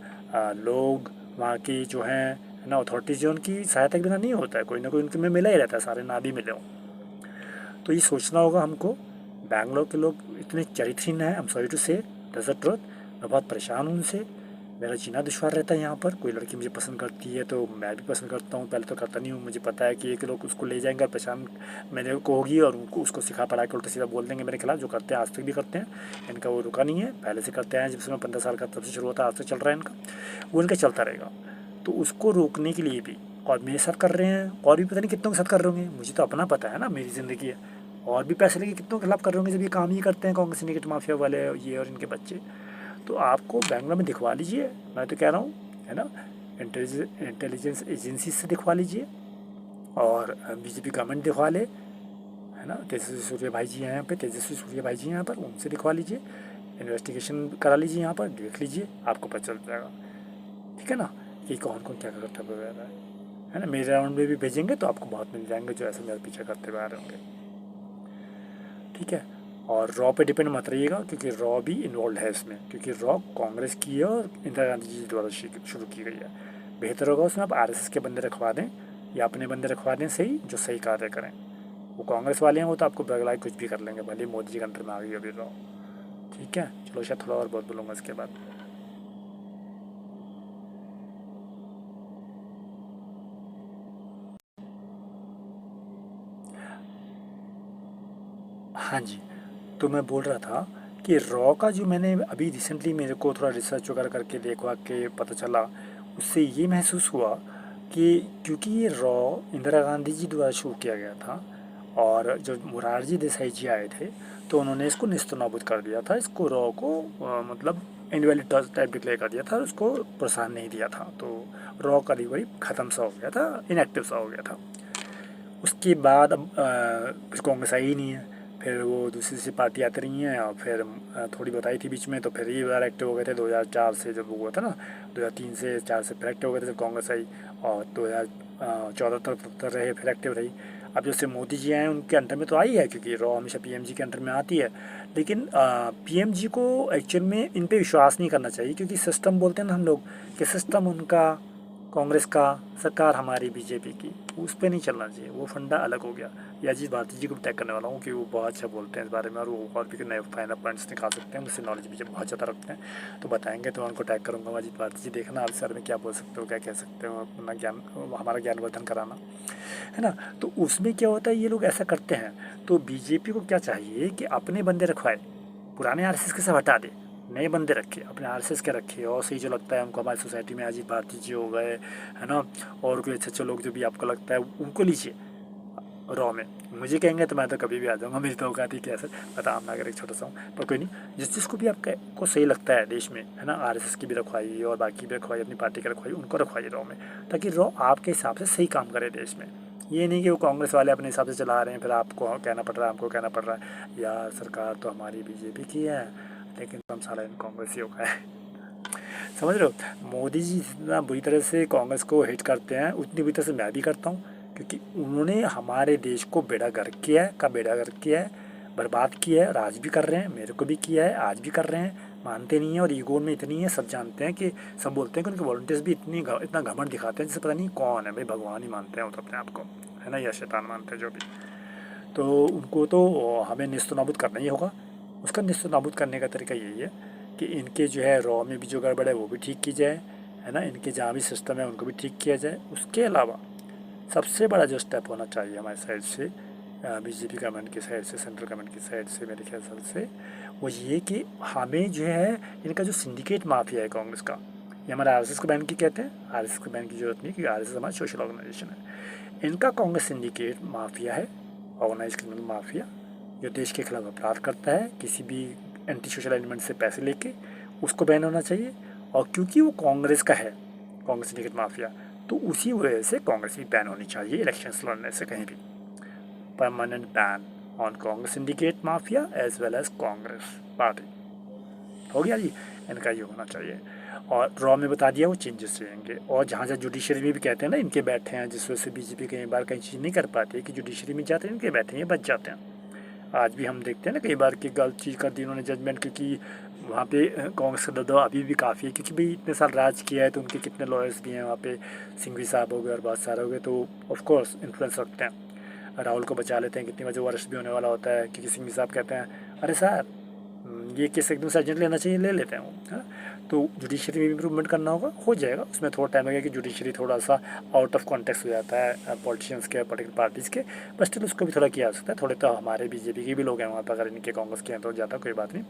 लोग वहाँ की जो हैं, है ना, अथॉरिटीज़ जो, उनकी सहायता के बिना नहीं होता है, कोई ना कोई उनके में मिला ही रहता है, सारे ना भी मिले हों। तो ये सोचना होगा हमको, बैंगलोर के लोग इतने चरित्रहीन हैं, आई एम सॉरी टू से, दैट्स द ट्रुथ। मैं बहुत परेशान हूँ उनसे, मेरा जीना दुश्वार रहता है यहाँ पर। कोई लड़की मुझे पसंद करती है तो मैं भी पसंद करता हूँ, पहले तो करता नहीं हूँ, मुझे पता है कि एक लोग उसको ले जाएंगे और परेशान मेरे को होगी, और उनको उसको सिखा पढ़ा के उल्टा सीधा बोल देंगे मेरे खिलाफ, जो करते हैं आज तक भी करते हैं। इनका वो रुका नहीं है, पहले से करते हैं, जब से मैं 15 साल का तब से शुरू होता है, आज तक चल रहा है इनका, वो इनका चलता रहेगा। तो उसको रोकने के लिए भी, और मेरे साथ कर रहे हैं, और भी पता नहीं कितनों के साथ कर रहे होंगे, मुझे तो अपना पता है ना, मेरी ज़िंदगी है, और भी पैसे लेके कितनों के खिलाफ कर रहे होंगे जब ये काम ही करते हैं कांग्रेस सिंडिकेट माफिया वाले, ये और इनके बच्चे। तो आपको बैंगलोर में दिखवा लीजिए, मैं तो कह रहा हूँ, है ना, इंटेलिजेंस एजेंसी से दिखवा लीजिए, और बीजेपी गवर्नमेंट दिखवा ले, है ना, तेजस्वी सूर्या भाई जी हैं यहाँ पे, तेजस्वी सूर्या भाई जी हैं यहाँ पर, उनसे दिखवा लीजिए, इन्वेस्टिगेशन करा लीजिए, यहाँ पर देख लीजिए, आपको पता चल जाएगा, ठीक है ना, कि कौन कौन क्या करता वगैरह है ना। मेरे राउंड में भी भेजेंगे तो आपको बहुत मिल जाएंगे जो ऐसे मेरे पीछे करते हुए आ रहे होंगे, ठीक है। और रॉ पे डिपेंड मत रहिएगा, क्योंकि रॉ भी इन्वॉल्व है इसमें, क्योंकि रॉ कांग्रेस की है और इंदिरा गांधी जी द्वारा शुरू की गई है। बेहतर होगा उसमें आप आरएसएस के बंदे रखवा दें, या अपने बंदे रखवा दें सही, जो सही कार्य करें। वो कांग्रेस वाले हैं, वो तो आपको बगलाई कुछ भी कर लेंगे, भले मोदी जी के अंडर में आ गई अभी रॉ, ठीक है। चलो शायद थोड़ा और बहुत बोलूँगा इसके बाद। हाँ जी, तो मैं बोल रहा था कि रॉ का जो मैंने अभी रिसेंटली मेरे को थोड़ा रिसर्च वगैरह करके देखवा के पता चला, उससे ये महसूस हुआ कि क्योंकि ये रॉ इंदिरा गांधी जी द्वारा शुरू किया गया था और जो मोरारजी देसाई जी आए थे तो उन्होंने इसको नेस्तनाबूद कर दिया था, इसको रॉ को मतलब इनवैलिड टाइप डिक्लेयर कर दिया था और उसको प्रोत्साहन नहीं दिया था, तो रॉ करीब करीब ख़त्म सा हो गया था, इनएक्टिव सा हो गया था। उसके बाद अब फिर कांग्रेस आई ही नहीं है, फिर वो दूसरी सी पार्टी आती रही हैं और फिर थोड़ी बताई थी बीच में, तो फिर ये बार एक्टिव हो गए थे 2004 से, जब वो हुआ था ना 2003 से 4 से फिर एक्टिव हो गए थे जब कांग्रेस आई, और 2014 तक रहे, फिर एक्टिव रही। अब जैसे मोदी जी आए उनके अंडर में तो आई है, क्योंकि रॉ हमेशा पीएमजी के अंडर में आती है, लेकिन पीएमजी को एक्चुअल में इन पे विश्वास नहीं करना चाहिए, क्योंकि सिस्टम बोलते हैं ना हम लोग कि सिस्टम उनका, कांग्रेस का, सरकार हमारी बीजेपी की, उस पर नहीं चलना चाहिए, वो फंडा अलग हो गया। या अजीत भारती जी को भी टैग करने वाला हूँ कि वो बहुत अच्छा बोलते हैं इस बारे में, और वो और भी नए फाइनल पॉइंट्स निकाल सकते हैं, मुझसे नॉलेज भी जब बहुत ज़्यादा रखते हैं तो बताएंगे, तो मैं उनको टैग करूँगा। अजीत भारती जी देखना आप सर में क्या बोल सकते हो, क्या कह सकते हो, अपना ज्ञान, हमारा ज्ञानवर्धन कराना है ना। तो उसमें क्या होता है, ये लोग ऐसा करते हैं, तो बीजेपी को क्या चाहिए कि अपने बंदे रखवाए, पुराने आरएसएस के सब हटा दे, नए बंदे रखे, अपने आरएसएस के रखे, और सही जो लगता है उनको हमारी सोसाइटी में, अजीत भारती जी हो गए है ना, और कोई अच्छे अच्छे लोग जो भी आपको लगता है उनको लीजिए रॉ में। मुझे कहेंगे तो मैं तो कभी भी आ जाऊँगा, मेरी तो औकात ही क्या सर, बता आम नागरिक छोटा सा हूँ, पर कोई नहीं, जिस जिसको भी आपको सही लगता है देश में है ना, आरएसएस की भी रखवाइए और बाकी भी रखवाइए, अपनी पार्टी की रखवाइए, उनको रखवाइए रॉ में, ताकि रॉ आपके हिसाब से सही काम करे देश में। ये नहीं कि वो कांग्रेस वाले अपने हिसाब से चला रहे हैं, फिर आपको कहना पड़ रहा है, हमको कहना पड़ रहा है यार सरकार तो हमारी बीजेपी की है, लेकिन हम सारा इन कांग्रेस ही होगा है। समझ रहे हो, मोदी जी जितना बुरी तरह से कांग्रेस को हिट करते हैं उतनी बुरी तरह से मैं भी करता हूँ, क्योंकि उन्होंने हमारे देश को बेड़ागर्क किया है, बेड़ागर्क किया है, बर्बाद किया है, और आज भी कर रहे हैं, मेरे को भी किया है, आज भी कर रहे हैं, मानते नहीं हैं, और ईगो में इतनी है, सब जानते हैं कि, सब बोलते हैं कि उनके वॉलंटियर्स भी इतना घमंड दिखाते हैं जैसे पता नहीं कौन है, भाई भगवान ही मानते हैं वो तो अपने आप को, है ना, या शैतान मानते हैं जो भी। तो उनको तो हमें नेस्तनाबूद करना ही होगा। उसका नेस्तनाबूद करने का तरीका यही है कि इनके जो है रॉ में भी जो गड़बड़ है वो भी ठीक की जाए, है ना, इनके जहाँ भी सिस्टम है उनको भी ठीक किया जाए। उसके अलावा सबसे बड़ा जो स्टेप होना चाहिए हमारी साइड से, बीजेपी गवर्नमेंट की साइड से, सेंट्रल गवर्नमेंट की साइड से, मेरे ख्याल से वो ये कि हमें जो है इनका जो सिंडिकेट माफिया है कांग्रेस का, ये हमारे आरएसएस को बैन की कहते हैं, आरएसएस को बैन की जरूरत नहीं, क्योंकि आरएसएस हमारा सोशल ऑर्गेनाइजेशन है। इनका कांग्रेस सिंडिकेट माफिया है, ऑर्गेनाइज क्रिमिनल माफिया, जो देश के खिलाफ अपराध करता है, किसी भी एंटी सोशल एलिमेंट से पैसे लेके, उसको बैन होना चाहिए। और क्योंकि वो कांग्रेस का है, कांग्रेस सिंडिकेट माफिया, तो उसी वजह से कांग्रेस भी बैन होनी चाहिए इलेक्शंस लड़ने से कहीं भी। Permanent ban on Congress syndicate mafia as well as Congress party. हो गया जी, इनका ये होना चाहिए। और रॉ में बता दिया वो चेंजेस रहेंगे, और जहाँ जहाँ जुडिशरी में भी कहते हैं ना इनके बैठे हैं, जिस वजह से बीजेपी कई बार कई चीज़ नहीं कर पाती कि जुडिशरी में जाते हैं इनके बैठे हैं, बच जाते हैं। आज भी हम देखते हैं ना कई बार कि गलत चीज़ कर दी उन्होंने जजमेंट, क्योंकि वहाँ पे कांग्रेस का दबदबा अभी भी काफ़ी है, क्योंकि भाई इतने साल राज किया है तो उनके कितने लॉयर्स भी हैं वहाँ पे, सिंघवी साहब हो गए और बहुत सारे हो गए, तो ऑफकोर्स इन्फ्लुएंस रखते हैं। राहुल को बचा लेते हैं कितनी बार, जो अरेस्ट भी होने वाला होता है, क्योंकि सिंघवी साहब कहते हैं अरे सर ये केस एकदम से अर्जेंट लेना चाहिए, ले लेते हैं वो, है ना। तो जुडिशरी में इम्प्रूवमेंट करना होगा, हो जाएगा, उसमें थोड़ा टाइम लगेगा कि जुडिशरी थोड़ा सा आउट ऑफ कॉन्टेक्स्ट हो जाता है पॉलिटिशियंस के, पर्टिकुलर पार्टीज़ के, बट स्टिल उसको भी थोड़ा किया जा सकता है। थोड़े तो हमारे बीजेपी के भी लोग हैं वहाँ पर, अगर इनके कांग्रेस के हैं तो ज़्यादा कोई बात नहीं,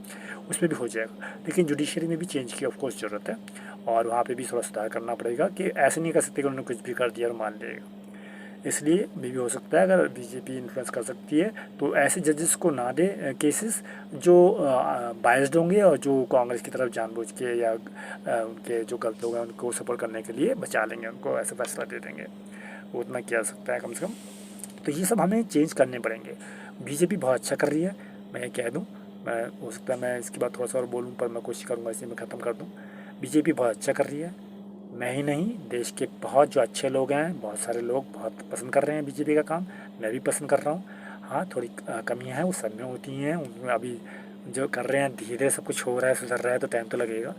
उसमें भी हो जाएगा। लेकिन जुडिशरी में भी चेंज की ऑफकोर्स ज़रूरत है, और वहाँ पर भी थोड़ा सुधार करना पड़ेगा, कि ऐसे नहीं कर सकते कि उन्होंने कुछ भी कर दिया और मान लिएगा। इसलिए भी हो सकता है अगर बीजेपी इन्फ्लुएंस कर सकती है तो ऐसे जजेस को ना दे केसेस जो बायस्ड होंगे, और जो कांग्रेस की तरफ जानबूझ के या उनके जो गलत लोग हैं उनको सपोर्ट करने के लिए बचा लेंगे, उनको ऐसा फैसला दे देंगे। वो उतना किया सकता है कम से कम। तो ये सब हमें चेंज करने पड़ेंगे। बीजेपी बहुत अच्छा कर रही है, मैं कह दूँ, मैं हो सकता है मैं इसके बाद थोड़ा सा और बोलूँ, पर मैं कोशिश करूँगा इसे मैं ख़त्म कर दूँ। बीजेपी बहुत अच्छा कर रही है, मैं ही नहीं, देश के बहुत जो अच्छे लोग हैं, बहुत सारे लोग बहुत पसंद कर रहे हैं बीजेपी का काम, मैं भी पसंद कर रहा हूँ। हाँ, थोड़ी कमियां हैं, वो सब में होती हैं, उनमें अभी जो कर रहे हैं धीरे सब कुछ हो रहा है, सुधर रहा है, तो टाइम तो लगेगा।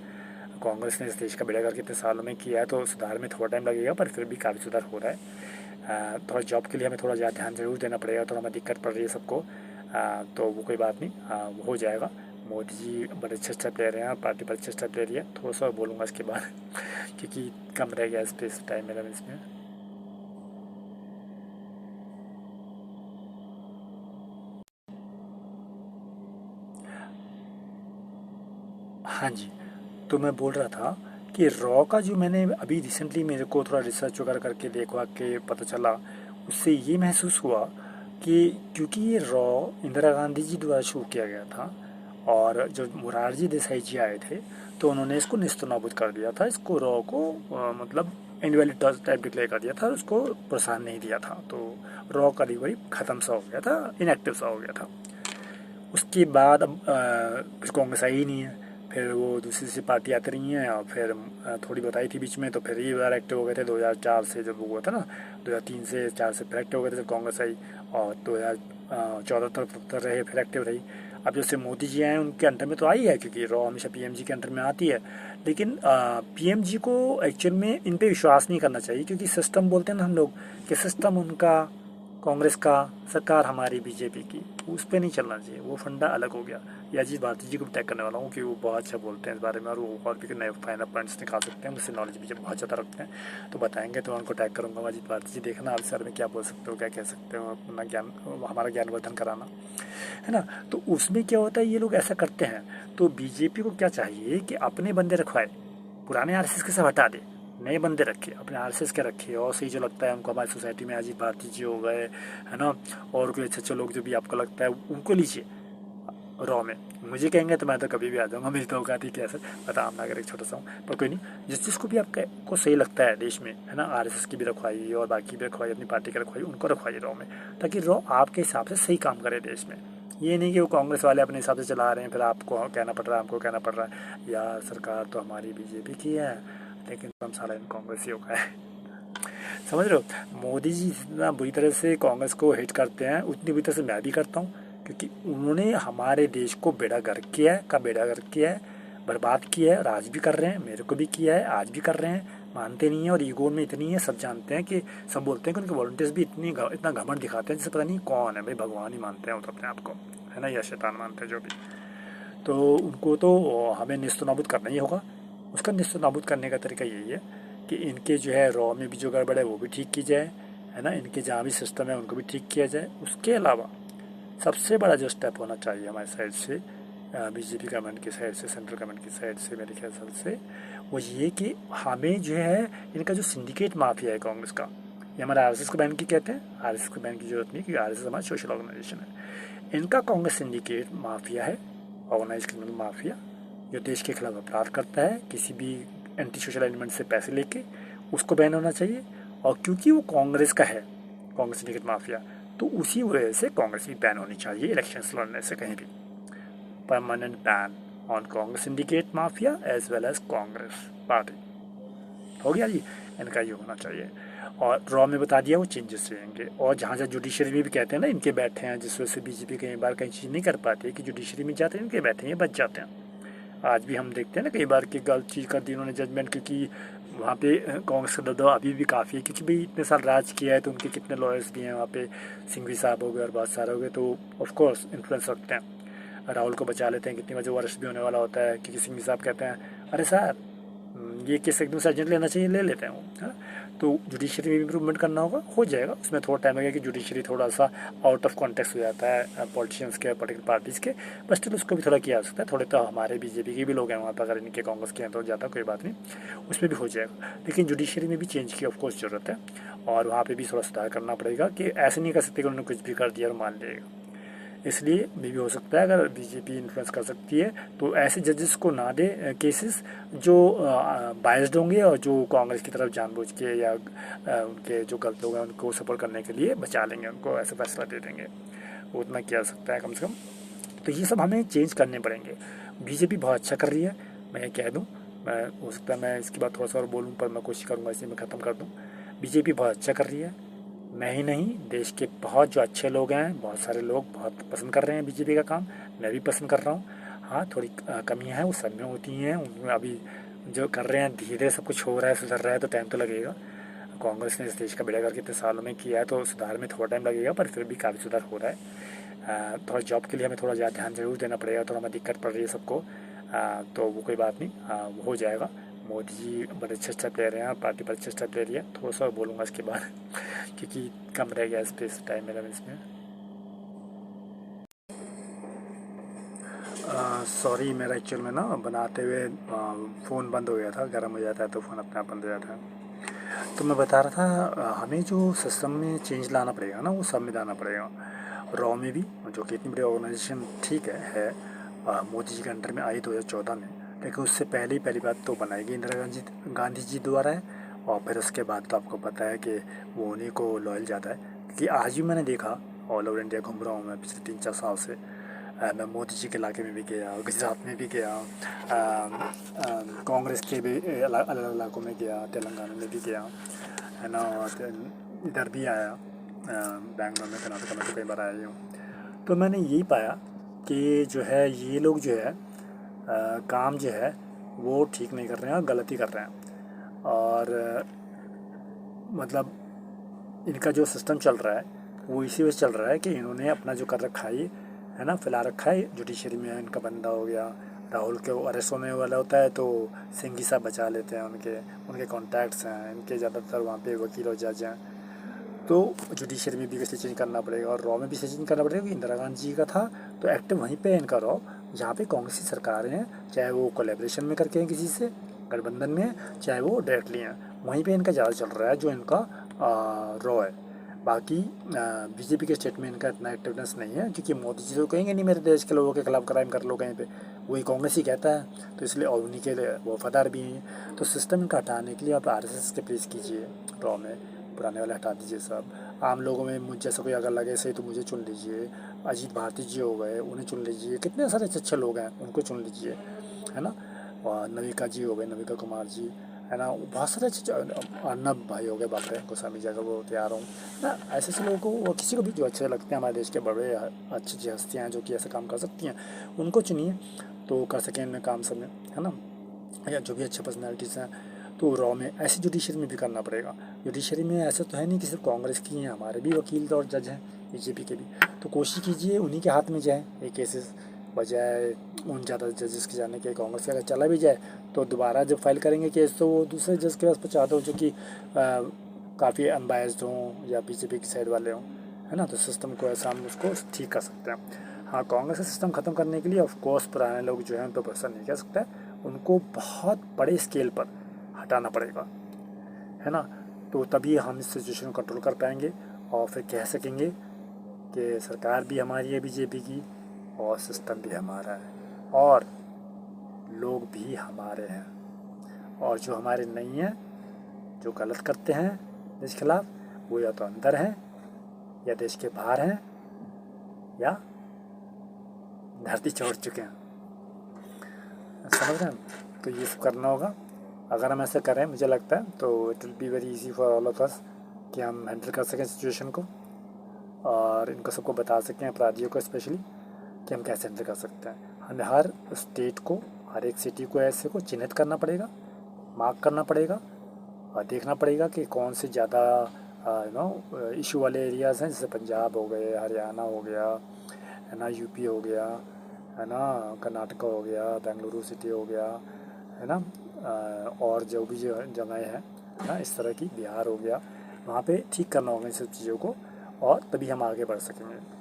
कांग्रेस ने इस देश का बेड़ा करके इतने सालों में किया है, तो सुधार में थोड़ा टाइम लगेगा, पर फिर भी काफ़ी सुधार हो रहा है। थोड़ा जॉब के लिए हमें थोड़ा ज़्यादा ध्यान ज़रूर देना पड़ेगा, थोड़ा हमें दिक्कत पड़ रही है सबको, तो वो कोई बात नहीं, वो हो जाएगा। मोदी जी बड़े अच्छे स्टेप ले रहे हैं, पार्टी बड़े अच्छे स्टेप ले रही है। थोड़ा सा बोलूँगा इसके बाद क्योंकि कम रह गया स्पेस टाइम मेरा इसमें। हाँ जी, तो मैं बोल रहा था कि रॉ का जो मैंने अभी रिसेंटली मेरे को थोड़ा रिसर्च वगैरह करके देखा के पता चला, उससे ये महसूस हुआ कि क्योंकि ये रॉ इंदिरा गांधी जी द्वारा शुरू किया गया था और जो मोरारजी देसाई जी आए थे तो उन्होंने इसको नेस्तनाबूद कर दिया था, इसको रॉ को मतलब इनवैलिड टाइप डिक्लेयर कर दिया था, उसको प्रोत्साहन नहीं दिया था, तो रॉ करीब करीब ख़त्म सा हो गया था, इनएक्टिव सा हो गया था। उसके बाद अब फिर कांग्रेस आई ही नहीं है, फिर वो दूसरी सी पार्टी आती रही हैं और फिर थोड़ी बताई थी बीच में, तो फिर ये बार एक्टिव हो गए थे 2004 से, जब वो हुआ था ना 2003 से 4 से फिर एक्टिव हो गए थे जब कांग्रेस आई, और 2014 तक रहे, फिर एक्टिव रही। अब जैसे मोदी जी आए उनके अंडर में तो आई है, क्योंकि रॉ हमेशा पीएमजी के अंडर में आती है, लेकिन पीएमजी को एक्चुअल में इन पे विश्वास नहीं करना चाहिए, क्योंकि सिस्टम बोलते हैं ना हम लोग कि सिस्टम उनका, कांग्रेस का, सरकार हमारी बीजेपी की, उस पर नहीं चलना चाहिए, वो फंडा अलग हो गया। या अजीत भारती जी को टैग करने वाला हूँ कि वो बहुत अच्छा बोलते हैं इस बारे में, और वो और भी नए फाइनल पॉइंट्स निकाल सकते हैं, मुझसे नॉलेज भी जब बहुत ज़्यादा रखते हैं तो बताएंगे, तो उनको टैग करूँगा। अजीत भारती जी देखना आप सर में क्या बोल सकते हो, क्या कह सकते हो, अपना ज्ञान, हमारा ज्ञानवर्धन कराना है ना। तो उसमें क्या होता है, ये लोग ऐसा करते हैं, तो बीजेपी को क्या चाहिए कि अपने बंदे रखवाए, पुराने आरएसएस के सब हटा दे, नए बंदे रखे, अपने आरएसएस के रखे, और सही जो लगता है उनको हमारी सोसाइटी में, अजीत भारती जी हो गए है ना, और कोई अच्छे अच्छे लोग जो भी आपको लगता है उनको लीजिए रॉ में। मुझे कहेंगे तो मैं तो कभी भी आ जाऊँगा, मेरी तो औकात ही क्या सर, पता हम अगर एक छोटा सा हूँ, पर कोई नहीं, जिस चीज़ को भी आपको सही लगता है देश में है ना, आरएसएस की भी रखवाइए और बाकी भी रखवाइए, अपनी पार्टी की रखवाइए, उनको रखवाइए रॉ में, ताकि रॉ आपके हिसाब से सही काम करे देश में। ये नहीं कि वो कांग्रेस वाले अपने हिसाब से चला रहे हैं, फिर आपको कहना पड़ रहा है, हमको कहना पड़ रहा है यार सरकार तो हमारी बीजेपी की है, लेकिन हम सारा इन कांग्रेस ही होगा है। समझ रहे हो, मोदी जी जितना बुरी तरह से कांग्रेस को हिट करते हैं उतनी बुरी तरह से मैं भी करता हूँ, क्योंकि उन्होंने हमारे देश को बेड़ा गर्क किया है, बेड़ा गर्क किया है, बर्बाद किया है, और आज भी कर रहे हैं, मेरे को भी किया है, आज भी कर रहे हैं, मानते नहीं हैं, और ईगो में इतनी है, सब जानते हैं कि, सब बोलते हैं कि उनके वॉलंटियर्स भी इतना घमंड दिखाते हैं जैसे पता नहीं कौन है भाई, भगवान ही मानते हैं वो तो अपने आप को, है ना, या शैतान मानते हैं जो भी। तो उनको तो हमें नेस्तनाबूद करना ही होगा। उसका नेस्तनाबूद करने का तरीका यही है कि इनके जो है रॉ में भी जो गड़बड़ है वो भी ठीक की जाए, है ना, इनके जहाँ भी सिस्टम है उनको भी ठीक किया जाए। उसके अलावा सबसे बड़ा जो स्टेप होना चाहिए हमारी साइड से, बीजेपी गवर्नमेंट की साइड से, सेंट्रल गवर्नमेंट की साइड से, मेरे ख्याल से वो ये कि हमें जो है इनका जो सिंडिकेट माफिया है कांग्रेस का, ये हमारे आरएसएस को बैन की कहते हैं, आरएसएस को बैन की जरूरत नहीं, क्योंकि आरएसएस हमारा सोशल ऑर्गेनाइजेशन है। इनका कांग्रेस सिंडिकेट माफिया है, ऑर्गेनाइज क्रिमिनल माफिया, जो देश के खिलाफ अपराध करता है, किसी भी एंटी सोशल एलिमेंट से पैसे लेके, उसको बैन होना चाहिए। और क्योंकि वो कांग्रेस का है, कांग्रेस सिंडिकेट माफिया, तो उसी वजह से कांग्रेस भी बैन होनी चाहिए इलेक्शंस लड़ने से कहीं भी। Permanent ban on Congress syndicate mafia as well as Congress party. हो गया जी, इनका ये होना चाहिए। और रॉ में बता दिया वो चेंजेस रहेंगे, और जहाँ जहाँ जुडिशरी में भी कहते हैं ना इनके बैठे हैं, जिस वजह से बीजेपी कई बार कई चीज़ नहीं कर पाती कि जुडिशरी में जाते हैं इनके बैठे हैं, बच जाते हैं। आज भी हम देखते हैं ना कई बार कि गलत चीज़ कर दी उन्होंने जजमेंट, क्योंकि वहाँ पे कांग्रेस का दबदबा अभी भी काफ़ी है, क्योंकि भाई इतने साल राज किया है, तो उनके कितने लॉयर्स भी हैं वहाँ पे, सिंघवी साहब हो गए और बहुत सारे हो गए, तो ऑफकोर्स इन्फ्लुएंस रखते हैं। राहुल को बचा लेते हैं, कितनी बार जो अरेस्ट भी होने वाला होता है, क्योंकि सिंघवी साहब कहते हैं अरे सर ये केस एकदम से अर्जेंट लेना चाहिए, ले लेते हैं वो, है ना। तो जुडिशरी में इम्प्रूवमेंट करना होगा, हो जाएगा, उसमें थोड़ा टाइम लगेगा कि जुडिशरी थोड़ा सा आउट ऑफ कॉन्टेक्स्ट हो जाता है पॉलिटिशियंस के, पर्टिकुलर पार्टीज़ के, बस स्टिल उसको भी थोड़ा किया जा सकता है। थोड़े तो हमारे बीजेपी के भी लोग हैं वहाँ पर, अगर इनके कांग्रेस के हैं तो ज़्यादा कोई बात नहीं, उसमें भी हो जाएगा। लेकिन जुडिशरी में भी चेंज की ऑफकोर्स ज़रूरत है, और वहाँ पर भी थोड़ा सुधार करना पड़ेगा, कि ऐसे नहीं कर सकते कि उन्होंने कुछ भी कर दिया और मान लिएगा। इसलिए भी हो सकता है अगर बीजेपी इन्फ्लुएंस कर सकती है तो ऐसे जजेस को ना दे केसेस जो बायस्ड होंगे, और जो कांग्रेस की तरफ जानबूझ के या उनके जो गलत लोग हैं उनको सपोर्ट करने के लिए बचा लेंगे, उनको ऐसा फैसला दे देंगे। वो उतना किया सकता है कम से कम। तो ये सब हमें चेंज करने पड़ेंगे। बीजेपी बहुत अच्छा कर रही है, मैं कह दूँ, मैं हो सकता है मैं इसके बाद थोड़ा सा और बोलूँ, पर मैं कोशिश करूँगा इसे मैं ख़त्म कर दूँ। बीजेपी बहुत अच्छा कर रही है, मैं ही नहीं, देश के बहुत जो अच्छे लोग हैं, बहुत सारे लोग बहुत पसंद कर रहे हैं बीजेपी का काम, मैं भी पसंद कर रहा हूँ। हाँ, थोड़ी कमियाँ हैं, वो सब में होती हैं, उनमें अभी जो कर रहे हैं धीरे सब कुछ हो रहा है, सुधर रहा है, तो टाइम तो लगेगा। कांग्रेस ने इस देश का बेड़ा गर्क कितने सालों में किया है, तो सुधार में थोड़ा टाइम लगेगा, पर फिर भी काफ़ी सुधार हो रहा है। थोड़ा जॉब के लिए हमें थोड़ा ज़्यादा ध्यान ज़रूर देना पड़ेगा, थोड़ा हमें दिक्कत पड़ रही है सबको, तो वो कोई बात नहीं, वो हो जाएगा। मोदी जी बड़े अच्छे स्टेप ले रहे हैं, पार्टी पर अच्छे स्टेप ले रही है। थोड़ा सा बोलूँगा इसके बाद क्योंकि कम रह गया स्पेस टाइम मेरा इसमें। सॉरी, मेरा एक्चुअल में ना बनाते हुए फ़ोन बंद हो गया था, गर्म हो जाता है तो फ़ोन अपने आप बंद हो जाता है। तो मैं बता रहा था, हमें जो सिस्टम में चेंज लाना पड़ेगा ना, वो सब में लाना पड़ेगा। रॉ में भी, जो कि इतनी बड़ी ऑर्गेनाइजेशन ठीक है, मोदी जी के अंडर में आई 2014 में, लेकिन उससे पहले ही पहली बात तो बनाएगी इंदिरा गांधी जी द्वारा है। और फिर उसके बाद तो आपको पता है कि वो उन्हीं को लॉयल जाता है, क्योंकि आज भी मैंने देखा, ऑल ओवर इंडिया घूम रहा हूँ मैं पिछले 3-4 साल से। मैं मोदी जी के इलाके में भी गया, गुजरात में भी गया, कांग्रेस के भी अलग अलग इलाकों में गया, तेलंगाना में भी गया, है ना, और इधर भी आया, बैंगलोर में, कर्नाटक में तो कई बार आया ही हूँ। तो मैंने यही पाया कि जो है ये लोग जो है काम जो है वो ठीक नहीं कर रहे हैं और गलती कर रहे हैं। और मतलब इनका जो सिस्टम चल रहा है वो इसी वजह से चल रहा है कि इन्होंने अपना जो कर रखा है ना, फैला रखा है जुडिशरी में। इनका बंदा हो गया राहुल के, वो अरेस्ट होने वाला होता है तो सिंघी साहब बचा लेते हैं, उनके कॉन्टैक्ट्स हैं, इनके ज़्यादातर वहाँ पे वकील और जज हैं। तो जुडिशरी में भी वैसे चेंज करना पड़ेगा और रॉ में भी चेंज करना पड़ेगा, क्योंकि इंदिरा गांधी जी का था तो एक्टिव वहीं पे है इनका रॉ, जहाँ पे कांग्रेस की सरकारें हैं, चाहे वो कोलेब्रेशन में करके हैं किसी से, गठबंधन में, चाहे वो डायरेक्टली हैं, वहीं पे इनका ज़्यादा चल रहा है जो इनका रॉ है। बाकी बीजेपी के स्टेट में इनका इतना एक्टिवनेस नहीं है, क्योंकि मोदी जी तो कहेंगे नहीं मेरे देश के लोगों के खिलाफ क्राइम कर लो कहीं पे, वही कांग्रेस ही कहता है, तो इसलिए और उन्हीं के वफादार भी हैं। तो सिस्टम इनका हटाने के लिए आप आरएसएस के प्लीज़ कीजिए, रॉ में पुराने वाले हटा दीजिए सब। आम लोगों में मुझ जैसा कोई अगर लगे सही तो मुझे चुन लीजिए, अजीत भारती जी हो गए उन्हें चुन लीजिए, कितने सारे अच्छे लोग हैं उनको चुन लीजिए, है ना। और नविका जी हो गए, नविका कुमार जी, है ना, बहुत सारे अच्छे अर्नब भाई हो गए, बाप रे गोस्वामी जगह वो तैयार हूँ ना, ऐसे ऐसे लोगों को, वो किसी को भी जो अच्छे लगते हैं हमारे देश के बड़े अच्छी अच्छी हस्तियाँ हैं जो कि ऐसे काम कर सकती हैं, उनको चुनिए तो कर सकें इनमें काम सब में, है ना, या जो भी अच्छे पर्सनैलिटीज़ हैं। तो रॉ में ऐसे जुडिशरी में भी करना पड़ेगा। जुडिशरी में ऐसा तो है नहीं कि सिर्फ कांग्रेस की हैं, हमारे भी वकील और जज हैं बीजेपी के भी, तो कोशिश कीजिए उन्हीं के हाथ में जाए ये केसेस, बजाय उन ज़्यादा जजेस के जाने के। कांग्रेस का अगर चला भी जाए तो दोबारा जब फाइल करेंगे केस तो वो दूसरे जज के पास पहुँचा दो जो कि काफ़ी अनबायस्ड हों या बीजेपी की साइड वाले हों, है ना। तो सिस्टम को ऐसा हम उसको ठीक कर सकते हैं। हाँ, कांग्रेस का सिस्टम ख़त्म करने के लिए ऑफ कोर्स पुराने लोग जो हैं उन पर भरोसा नहीं कर सकता, उनको बहुत बड़े स्केल पर हटाना पड़ेगा, है ना। तो तभी हम इस सिचुएशन को कंट्रोल कर पाएंगे और फिर कह सकेंगे कि सरकार भी हमारी है बीजेपी की, और सिस्टम भी हमारा है, और लोग भी हमारे हैं। और जो हमारे नहीं हैं, जो गलत करते हैं देश के खिलाफ, वो या तो अंदर हैं, या देश के बाहर हैं, या धरती छोड़ चुके हैं, समझ रहे हैं। तो ये सब करना होगा। अगर हम ऐसे करें, मुझे लगता है तो it will be very easy for all of us कि हम हैंडल कर सकें सिचुएशन को, और इनको सबको बता सकें, अपराधियों को स्पेशली, कि हम कैसे हैंडल कर सकते हैं। हमें हर स्टेट को, हर एक सिटी को ऐसे को चिन्हित करना पड़ेगा, मार्क करना पड़ेगा, और देखना पड़ेगा कि कौन से ज़्यादा इशू वाले एरियाज़ हैं, जैसे पंजाब हो गए, हरियाणा हो गया, है ना, यूपी हो गया, है ना, कर्नाटका हो गया, बेंगलुरु सिटी हो गया, है ना, और जो भी जो जगहें हैं ना इस तरह की, बिहार हो गया, वहाँ पे ठीक करना होगा इन सब चीज़ों को, और तभी हम आगे बढ़ सकेंगे।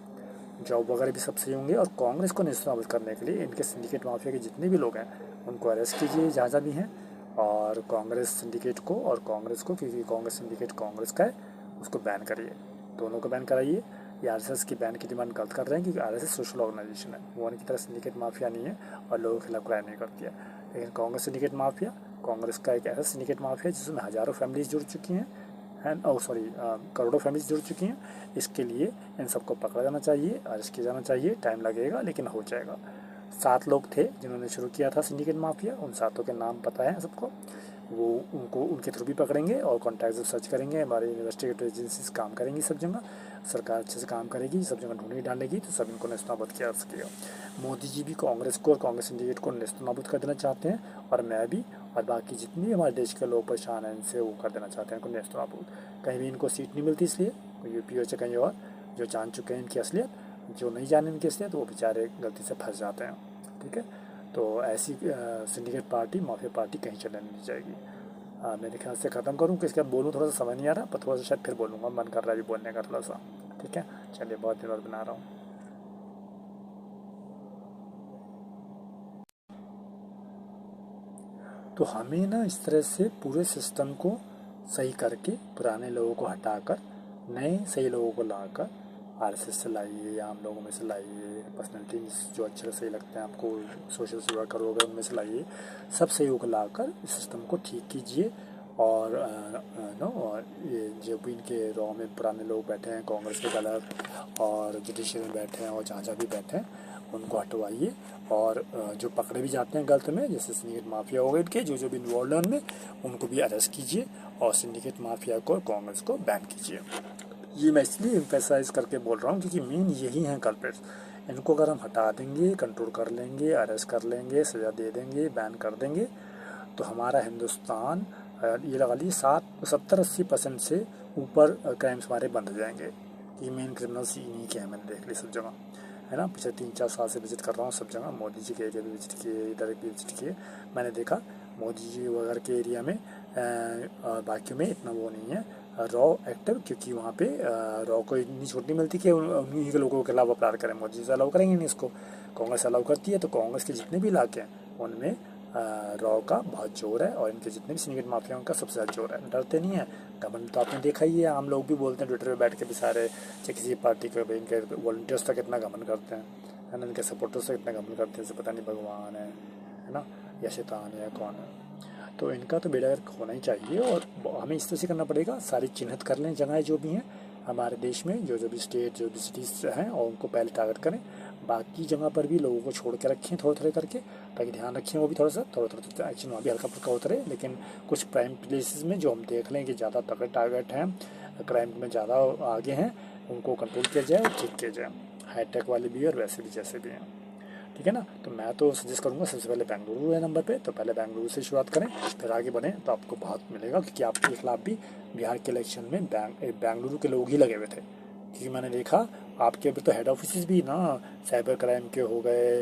जॉब वगैरह भी सब सही होंगे। और कांग्रेस को नेस्तनाबूद करने के लिए इनके सिंडिकेट माफिया के जितने भी लोग हैं उनको अरेस्ट कीजिए जहाँ जहाँ भी हैं, और कांग्रेस सिंडिकेट को और कांग्रेस को, क्योंकि कांग्रेस सिंडिकेट कांग्रेस का है, उसको बैन करिए, दोनों को बैन कराइए। ये आरएसएस की बैन की डिमांड गलत कर रहे हैं, क्योंकि आरएसएस सोशल ऑर्गेनाइजेशन है, वो उनकी तरह सिंडिकेट माफिया नहीं है और लोगों के खिलाफ क्राइम नहीं करती है। लेकिन कांग्रेस सिंडिकेट माफिया, कांग्रेस का एक ऐसा सिंडिकेट माफिया जिसमें हज़ारों फैमिलीज जुड़ चुकी हैं, करोड़ों फैमिलीज जुड़ चुकी हैं। इसके लिए इन सबको पकड़ा जाना चाहिए, अरेस्ट किया जाना चाहिए। टाइम लगेगा लेकिन हो जाएगा। 7 लोग थे जिन्होंने शुरू किया था सिंडिकेट माफिया, उन 7 के नाम पता है सबको, वो उनको उनके थ्रू भी पकड़ेंगे, और कॉन्टैक्ट जब सर्च करेंगे, हमारी इन्वेस्टिगेटिव एजेंसीज काम करेंगी सब जगह, सरकार अच्छे से काम करेगी, सब जगह ढूंढी डालेगी, तो सब इनको नेस्तनाबूद किया जा सकेगा। मोदी जी भी कांग्रेस को और कांग्रेस सिंडिकेट को नेस्तनाबूद कर देना चाहते हैं, और मैं भी, और बाकी जितने भी हमारे देश के लोग परेशान हैं इनसे, वो कर देना चाहते हैं इनको नेस्तनाबूद। कहीं भी इनको सीट नहीं मिलती इसलिए, यूपी हो चाहे कहीं और, जो जान चुके हैं इनकी असलियत, जो नहीं जाने इनकी असलियत, वो बेचारे गलती से फंस जाते हैं, ठीक है। तो ऐसी सिंडिकेट पार्टी, माफिया पार्टी कहीं चलने नहीं जाएगी। मेरे ख्याल से ख़त्म करूँ कि इसके बाद बोलूँ, थोड़ा सा समझ नहीं आ रहा, पर थोड़ा सा शायद फिर बोलूँगा, मन कर रहा है अभी बोलने का थोड़ा सा, ठीक है। चलिए, बहुत दिन बाद बना रहा हूँ। तो हमें ना इस तरह से पूरे सिस्टम को सही करके पुराने लोगों को हटाकर नए सही लोगों को लाकर आरएसएस से लाइए या आम लोगों में से लाइए, पर्सनैलिटी जो अच्छे सही लगते हैं आपको, सोशल सेवा करोगे उनमें से लाइए, सब सही को लाकर इस सिस्टम को ठीक कीजिए। और और ये जो भी इनके रॉ में पुराने लोग बैठे हैं, कांग्रेस के गलत और जुडिशरी में बैठे हैं और जहाँ जहाँ भी बैठे हैं उनको हटवाइए। और जो पकड़े भी जाते हैं गलत में, जैसे सिंडिकेट माफिया हो गए इनके जो भी इन्वॉल्व हैं उनमें, उनको भी अरेस्ट कीजिए और सिंडिकेट माफिया को और कांग्रेस को बैन कीजिए। ये मैं इसलिए एम्फेसाइज करके बोल रहा हूँ क्योंकि मेन यही हैं कल्प्रिट्स। इनको अगर हम हटा देंगे, कंट्रोल कर लेंगे, अरेस्ट कर लेंगे, सज़ा दे देंगे, बैन कर देंगे, तो हमारा हिंदुस्तान ये लगा लीजिए 70-80% से ऊपर क्राइम्स हमारे बंद हो जाएंगे। ये मेन क्रिमिनल्स इन्हीं के हैं, मैंने देख ली सब जगह, है ना। पिछले 3-4 साल से विजिट कर रहा हूँ सब जगह, मोदी जी के एरिया भी विजिट किए, इधर भी विजिट किए, मैंने देखा मोदी जी वगैरह के एरिया में बाकी में इतना वो नहीं है रॉ एक्टिव, क्योंकि वहाँ पे रॉ को इतनी छूट नहीं मिलती कि उन्हीं के लोगों के खिलाफ अपराध करें। मोदी से अलाउ करेंगे नहीं इसको, कांग्रेस अलाउ करती है, तो कांग्रेस के जितने भी इलाके हैं उनमें रॉ का बहुत जोर है और इनके जितने भी सिंडिकेट माफिया उनका सबसे ज़्यादा जोर है। डरते नहीं है, घमंड तो आपने देखा ही है, आम लोग भी बोलते हैं ट्विटर पे बैठ के भी सारे, चाहे किसी पार्टी के इनके वॉलंटियर्स तक कितना घमंड करते हैं, है ना, इनके सपोर्टर्स तक कितना घमंड करते हैं, जैसे पता नहीं भगवान है ना, या शैतान है, कौन है। तो इनका तो बेड़ा गर्क होना ही चाहिए और हमें इस तरह से करना पड़ेगा, सारी चिन्हित कर लें जगहें जो भी हैं हमारे देश में, जो भी स्टेट जो भी सिटीज़ हैं, और उनको पहले टारगेट करें। बाकी जगह पर भी लोगों को छोड़ के रखें थोड़े थोड़े करके, ताकि ध्यान रखें वो भी थोड़ा थोड़ा एक्शन वहाँ भी हल्का फुल्का होता रहे। लेकिन कुछ प्राइम प्लेसेस में जो हम देख लें कि ज़्यादा तगड़े टारगेट हैं, क्राइम में ज़्यादा आगे हैं, उनको कंट्रोल किया जाए और ठीक किया जाए, हाईटेक वाले भी और वैसे भी जैसे भी हैं, ठीक है ना। तो मैं तो सजेस्ट करूँगा सबसे पहले बेंगलुरु है नंबर पे, तो पहले बेंगलुरु से शुरुआत करें, फिर आगे बढ़ें तो आपको बहुत मिलेगा। क्योंकि आपके खिलाफ भी बिहार के इलेक्शन में बेंगलुरु के लोग ही लगे हुए थे, क्योंकि मैंने देखा आपके अभी तो हेड ऑफिस भी ना साइबर क्राइम के हो गए,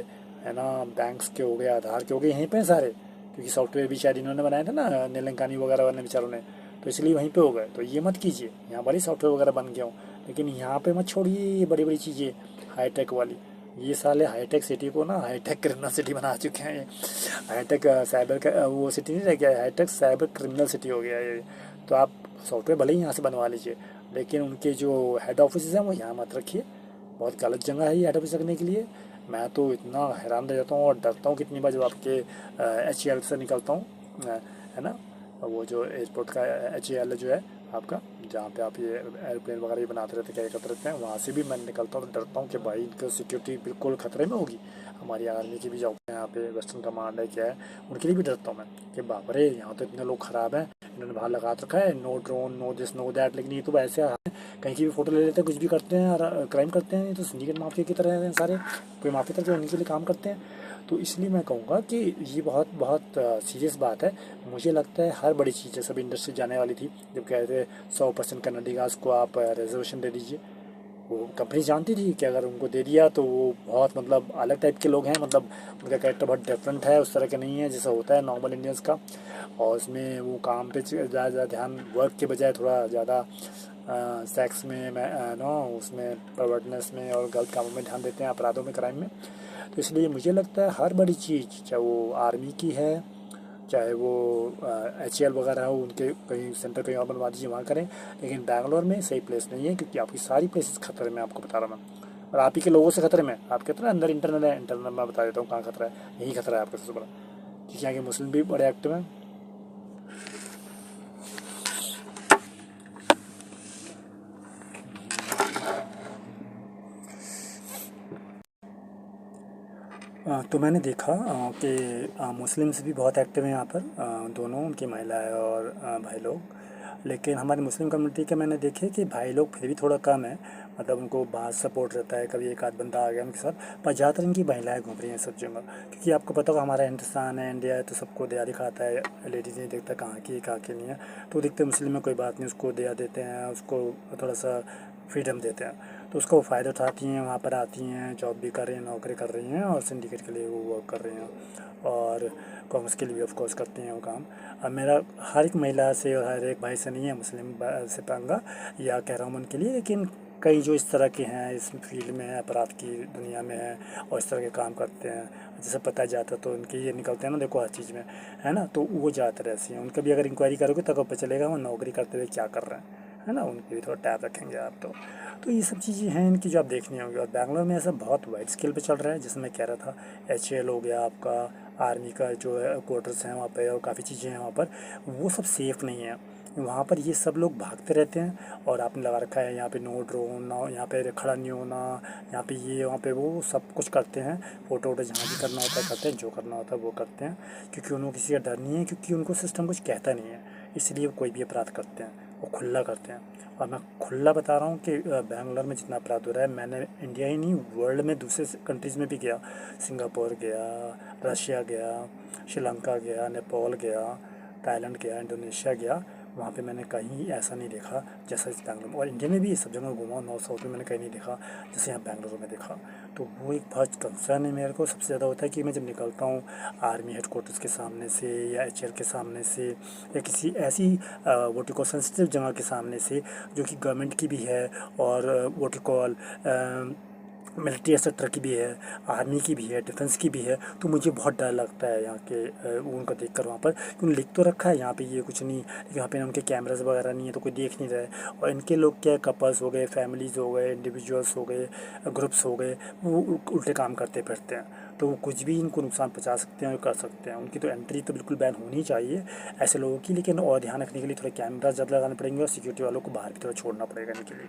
है ना, बैंक्स के हो गए, आधार के हो गए, यहीं पे सारे, क्योंकि सॉफ्टवेयर भी शायद इन्होंने बनाए थे ना, नीलंकानी वगैरह वाले बेचारों ने, तो इसलिए वहीं पे हो गए। तो ये मत कीजिए, यहाँ बड़ी सॉफ्टवेयर वगैरह बन गया हूँ, लेकिन यहाँ पे मत छोड़िए ये बड़ी बड़ी चीज़ें हाईटेक वाली। ये साले हाईटेक सिटी को ना हाईटेक क्रिमिनल सिटी बना चुके हैं। ये हाईटेक साइबर का वो सिटी नहीं रह गया है, हाईटेक साइबर क्रिमिनल सिटी हो गया है ये। तो आप सॉफ्टवेयर भले ही यहाँ से बनवा लीजिए, लेकिन उनके जो हेड ऑफिस हैं वो यहाँ मत रखिए, बहुत गलत जगह है ये हेड ऑफिस रखने के लिए। मैं तो इतना हैरान रह जाता हूँ और डरता हूँ कितनी बार जब आपके HAL से निकलता हूँ, है ना, वो जो एयरपोर्ट का HAL जो है आपका, जहाँ पे आप ये एयरप्लेन वगैरह भी बनाते रहते क्या करते रहते हैं, वहाँ से भी मैं निकलता हूँ तो डरता हूँ कि भाई इनकी सिक्योरिटी बिल्कुल खतरे में होगी। हमारी आर्मी की भी जॉब है यहाँ पे, वेस्टर्न कमांड है क्या है, उनके लिए भी डरता हूँ मैं कि बाप रे यहाँ तो इतने लोग ख़राब हैं, इन्होंने बाहर लगा रखा है no drone no this no that, लेकिन ये तो ऐसे कहीं की भी फोटो ले लेते हैं, कुछ भी करते हैं और क्राइम करते हैं। ये तो सिंडिकेट माफिया की तरह हैं सारे, कोई माफिया तरह उन्हीं के लिए काम करते हैं। तो इसलिए मैं कहूँगा कि ये बहुत बहुत सीरियस बात है। मुझे लगता है हर बड़ी चीज़ है, सब इंडस्ट्री जाने वाली थी जब कह रहे थे 100% कन्नडी गैस को आप रिजर्वेशन दे दीजिए, वो कंपनी जानती थी कि अगर उनको दे दिया तो वो बहुत मतलब अलग टाइप के लोग हैं, मतलब उनका कैरेक्टर बहुत डिफरेंट है, उस तरह का नहीं है जैसा होता है नॉर्मल इंडियंस का। और उसमें वो काम पे ज़्यादा ध्यान, वर्क के बजाय थोड़ा ज़्यादा सेक्स में नो उसमें परवर्टनेस में और गलत कामों में ध्यान देते हैं, अपराधों में, क्राइम में। तो इसलिए मुझे लगता है हर बड़ी चीज़, चाहे वो आर्मी की है, चाहे वो HAL वगैरह हो, उनके कहीं सेंटर कहीं और बनवा दीजिए, वहाँ करें। लेकिन बैंगलोर में सही प्लेस नहीं है, क्योंकि आपकी सारी प्लेसेस खतरे में, आपको बता रहा मैं, और आप ही के लोगों से खतरे में। आपके तो अंदर इंटरनल है, इंटरनल मैं बता देता हूँ कहाँ खतरा है, यही खतरा है आपका सबसे बड़ा, क्योंकि यहाँ के मुस्लिम भी बड़े एक्टिव हैं। तो मैंने देखा कि मुस्लिम्स भी बहुत एक्टिव हैं यहाँ पर, दोनों उनकी महिलाएं और भाई लोग। लेकिन हमारी मुस्लिम कम्युनिटी के मैंने देखे कि भाई लोग फिर भी थोड़ा कम है, मतलब उनको बाहर सपोर्ट रहता है, कभी एक आध बंदा आ गया उनके साथ, पर ज़्यादातर इनकी महिलाएं घूम रही हैं सब जगह। क्योंकि आपको पता होगा हमारा हिंदुस्तान है, इंडिया है, तो सबको दया दिखाता है, लेडीज़ नहीं देखता कहाँ की कहाँ की नहीं है। तो दिखते मुस्लिम में कोई बात नहीं, उसको दया देते हैं, उसको थोड़ा सा फ्रीडम देते हैं, तो उसका वो फ़ायदा उठाती हैं, वहाँ पर आती हैं, जॉब भी कर रही हैं, नौकरी कर रही हैं, और सिंडिकेट के लिए वो वर्क कर रही हैं, और कांग्रेस के लिए भी ऑफ कोर्स करती हैं वो काम। अब मेरा हर एक महिला से और हर एक भाई से नहीं है मुस्लिम से पंगा, या कह रहा हूँ उनके लिए, लेकिन कई जो इस तरह के हैं, इस फील्ड में हैं, अपराध की दुनिया में हैं और इस तरह के काम करते हैं, जैसे पता जाता तो उनके ये निकलते हैं ना, देखो हर चीज़ में, है ना। तो वो ज़्यादातर ऐसे हैं, उनका भी अगर इंक्वायरी करोगे तब पता चलेगा वो नौकरी करते हुए क्या कर रहे हैं, है ना। उनकी भी थोड़ा टैब रखेंगे आप तो ये सब चीज़ें हैं इनकी जो आप देखनी होंगी। और बैंगलोर में ऐसा बहुत वाइड स्केल पे चल रहा है, जैसे मैं कह रहा था HAL हो गया आपका, आर्मी का जो है क्वार्टर्स हैं वहाँ पे, और काफ़ी चीज़ें हैं वहाँ पर, वो सब सेफ़ नहीं है। वहाँ पर ये सब लोग भागते रहते हैं और आपने लगा रखा है यहाँ पे नो ड्रोन, ना यहाँ पे खड़ा नहीं होना, यहाँ पे ये वहाँ पे वो, सब कुछ करते हैं। फ़ोटो वोटो जहाँ भी करना होता है करते हैं, जो करना होता है वो करते हैं, क्योंकि उनको किसी का डर नहीं है, क्योंकि उनको सिस्टम कुछ कहता नहीं है, इसलिए वो कोई भी अपराध करते हैं, वो खुला करते हैं। और मैं खुला बता रहा हूँ कि बैंगलोर में जितना अपराध हो रहा है, मैंने इंडिया ही नहीं वर्ल्ड में दूसरे कंट्रीज़ में भी गया, सिंगापुर गया, रशिया गया, श्रीलंका गया, नेपाल गया, थाईलैंड गया, इंडोनेशिया गया, वहाँ पे मैंने कहीं ऐसा नहीं देखा जैसा इस बैंगलोर में। और इंडिया में भी सब जगह घूमा, नॉर्थ साउथ में मैंने कहीं नहीं देखा जैसे यहाँ बैंगलोर में देखा। तो वो एक बहुत कंसर्न है मेरे को, सबसे ज़्यादा होता है कि मैं जब निकलता हूँ आर्मी हेडक्वार्टर्स के सामने से या HAL के सामने से या किसी ऐसी वोट को सेंसिटिव जगह के सामने से जो कि गवर्नमेंट की भी है और वोट कॉल मिलिट्री सेक्टर की भी है, आर्मी की भी है, डिफेंस की भी है। तो मुझे बहुत डर लगता है यहाँ के उनको देख कर वहाँ पर, क्योंकि लिख तो रखा है यहाँ पे ये कुछ नहीं, लेकिन यहाँ पे उनके कैमरास वगैरह नहीं है तो कोई देख नहीं रहा है। और इनके लोग क्या, कपल्स हो गए, फैमिलीज़ हो गए, इंडिविजुअल्स हो गए, ग्रुप्स हो गए, वो उल्टे काम करते फिरते हैं, तो वो कुछ भी इनको नुकसान पहुँचा सकते हैं और कर सकते हैं। उनकी तो एंट्री तो बिल्कुल बैन होनी चाहिए ऐसे लोगों की, लेकिन और ध्यान रखने के लिए थोड़े कैमरा ज़्यादा लगाने पड़ेंगे और सिक्योरिटी वालों को बाहर भी थोड़ा छोड़ना पड़ेगा इनके लिए,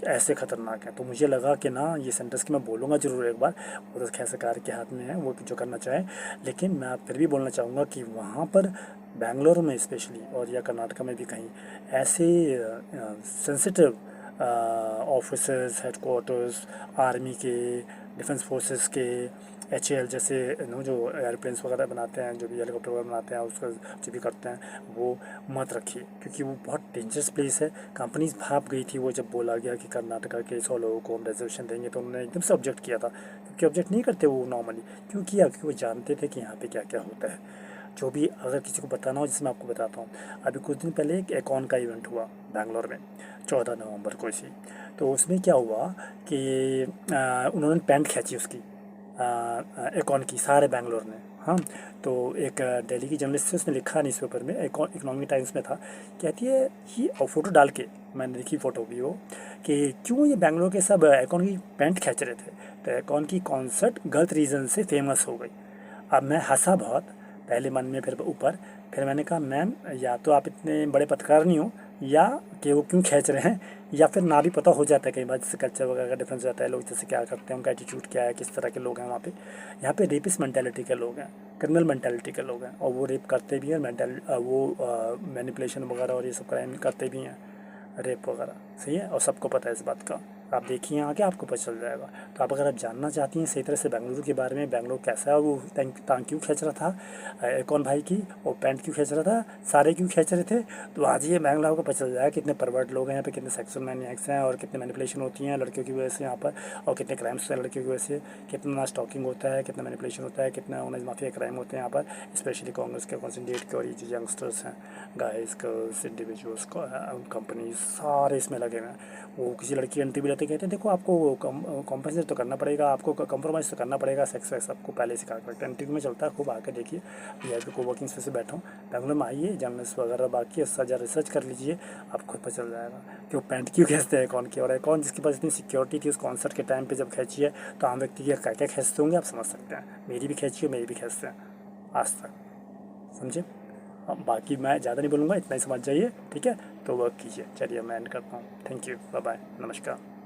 कि ऐसे ख़तरनाक है। तो मुझे लगा कि ना ये सेंटर्स की मैं बोलूँगा ज़रूर एक बार, वो तो खैर सरकार के हाथ में है, वो जो करना चाहे, लेकिन मैं फिर भी बोलना चाहूँगा कि वहाँ पर बैंगलोर में स्पेशली और या कर्नाटका में भी कहीं ऐसे सेंसिटिव ऑफिसर्स, हेडक्वार्टर्स, आर्मी के, डिफेंस फोर्सेस के, HAL जैसे नो जो एयरप्लेन्स वगैरह बनाते हैं, जो भी हेलीकॉप्टर वगैरह बनाते हैं, उसका जो भी करते हैं, वो मत रखिए, क्योंकि वो बहुत डेंजरस प्लेस है। कंपनीज भाप गई थी वो जब बोला गया कि कर्नाटका के 100 लोगों को हम रिजर्वेशन देंगे, तो उन्होंने एकदम से ऑब्जेक्ट किया था, क्योंकि ऑब्जेक्ट नहीं करते वो नॉर्मली। क्यों किया? क्योंकि वो जानते थे कि यहाँ पे क्या क्या होता है। जो भी अगर किसी को बताना हो, जैसे मैं आपको बताता हूँ, अभी कुछ दिन पहले एक एकॉन का इवेंट हुआ बैंगलोर में, 14 नवंबर को इसी। तो उसमें क्या हुआ कि उन्होंने पैंट खींची उसकी, एकॉन की, सारे बैंगलोर ने। हाँ, तो एक दिल्ली की जर्नलिस्ट थी, उसने लिखा न्यूज़पेपर में, इकोनॉमिक टाइम्स में था, कहती है कि, और फ़ोटो डाल के, मैंने देखी फ़ोटो भी वो, कि क्यों ये बैंगलोर के सब एकॉन की पैंट खींच रहे थे, तो एकॉन की कॉन्सर्ट गलत रीज़न से फेमस हो गई। अब मैं हंसा बहुत, पहले मन में, फिर ऊपर, फिर मैंने कहा मैम या तो आप इतने बड़े पत्रकार नहीं हो, या कि वो क्यों खींच रहे हैं, या फिर ना भी पता हो जाता है कई बार, जैसे कल्चर वगैरह का डिफरेंस रहता है, लोग जैसे क्या करते हैं, उनका एटीट्यूड क्या है, किस तरह के लोग हैं वहाँ पे। यहाँ पे रेपिस्ट मेंटालिटी के लोग हैं, क्रिमिनल मेंटालिटी के लोग हैं, और वो रेप करते भी हैं, वो मैनिपुलेशन वगैरह और ये सब क्राइम करते भी हैं, रेप वगैरह, सही है, और सबको पता है इस बात का। आप देखिए आके आपको पता चल जाएगा। तो आप अगर आप जानना चाहती हैं सही तरह से बेंगलुरु के बारे में, बेंगलुरु कैसा है, वो टांग क्यों खींच रहा था कौन भाई की, और पैंट क्यों खींच रहा था, सारे क्यों खींच रहे थे, तो आज ये बेंगलुरु आपको पता चल जाएगा कितने परवर्ट लोग हैं यहाँ पे, कितने सेक्सुअल मैनिएक्स हैं, और कितने मैनिपुलेशन होती हैं लड़कियों की वजह से यहाँ पर, और कितने क्राइम्स हैं लड़कियों की वजह से, कितना स्टॉकिंग होता है, कितना मैनिपुलेशन होता है, कितना ऑनलाइन माफिया क्राइम होते हैं यहाँ पर, स्पेशली कांग्रेस के कॉन्सेंट्रेट के, और ये जो यंगस्टर्स हैं, गाइस, गर्ल्स, इंडिविजुअल्स, कंपनीज, सारे इसमें लगे हुए हैं। वो किसी लड़की की एंट्री भी रहते, कहते हैं देखो आपको कॉम्पनसेट तो करना पड़ेगा, आपको कंप्रोमाइज़ तो करना पड़ेगा, सेक्स वैक्स आपको पहले सिखा कर रखते हैं। एंट्री में चलता है, खूब आकर देखिए। VIP को वर्किंग स्पेस से बैठा हूँ, बैंगलोर में आइए, जर्नलिस्ट वगैरह बाकी सजा रिसर्च कर लीजिए, आपको खुद पता चल जाएगा कि वो पैंट क्यों खींचते हैं कौन की। और कौन जिसके पास इतनी सिक्योरिटी थी उस कॉन्सर्ट के टाइम पर जब खींची है, तो आम व्यक्ति की क्या क्या खींचते होंगे आप समझ सकते हैं। मेरी भी खींची है, मेरी भी खींचते हैं आज तक, समझे। बाकी मैं ज़्यादा नहीं बोलूँगा, इतना ही समझ जाइए, ठीक है। तो वर्क कीजिए, चलिए मैं एंड करता हूँ। थैंक यू, बाय बाय, नमस्कार।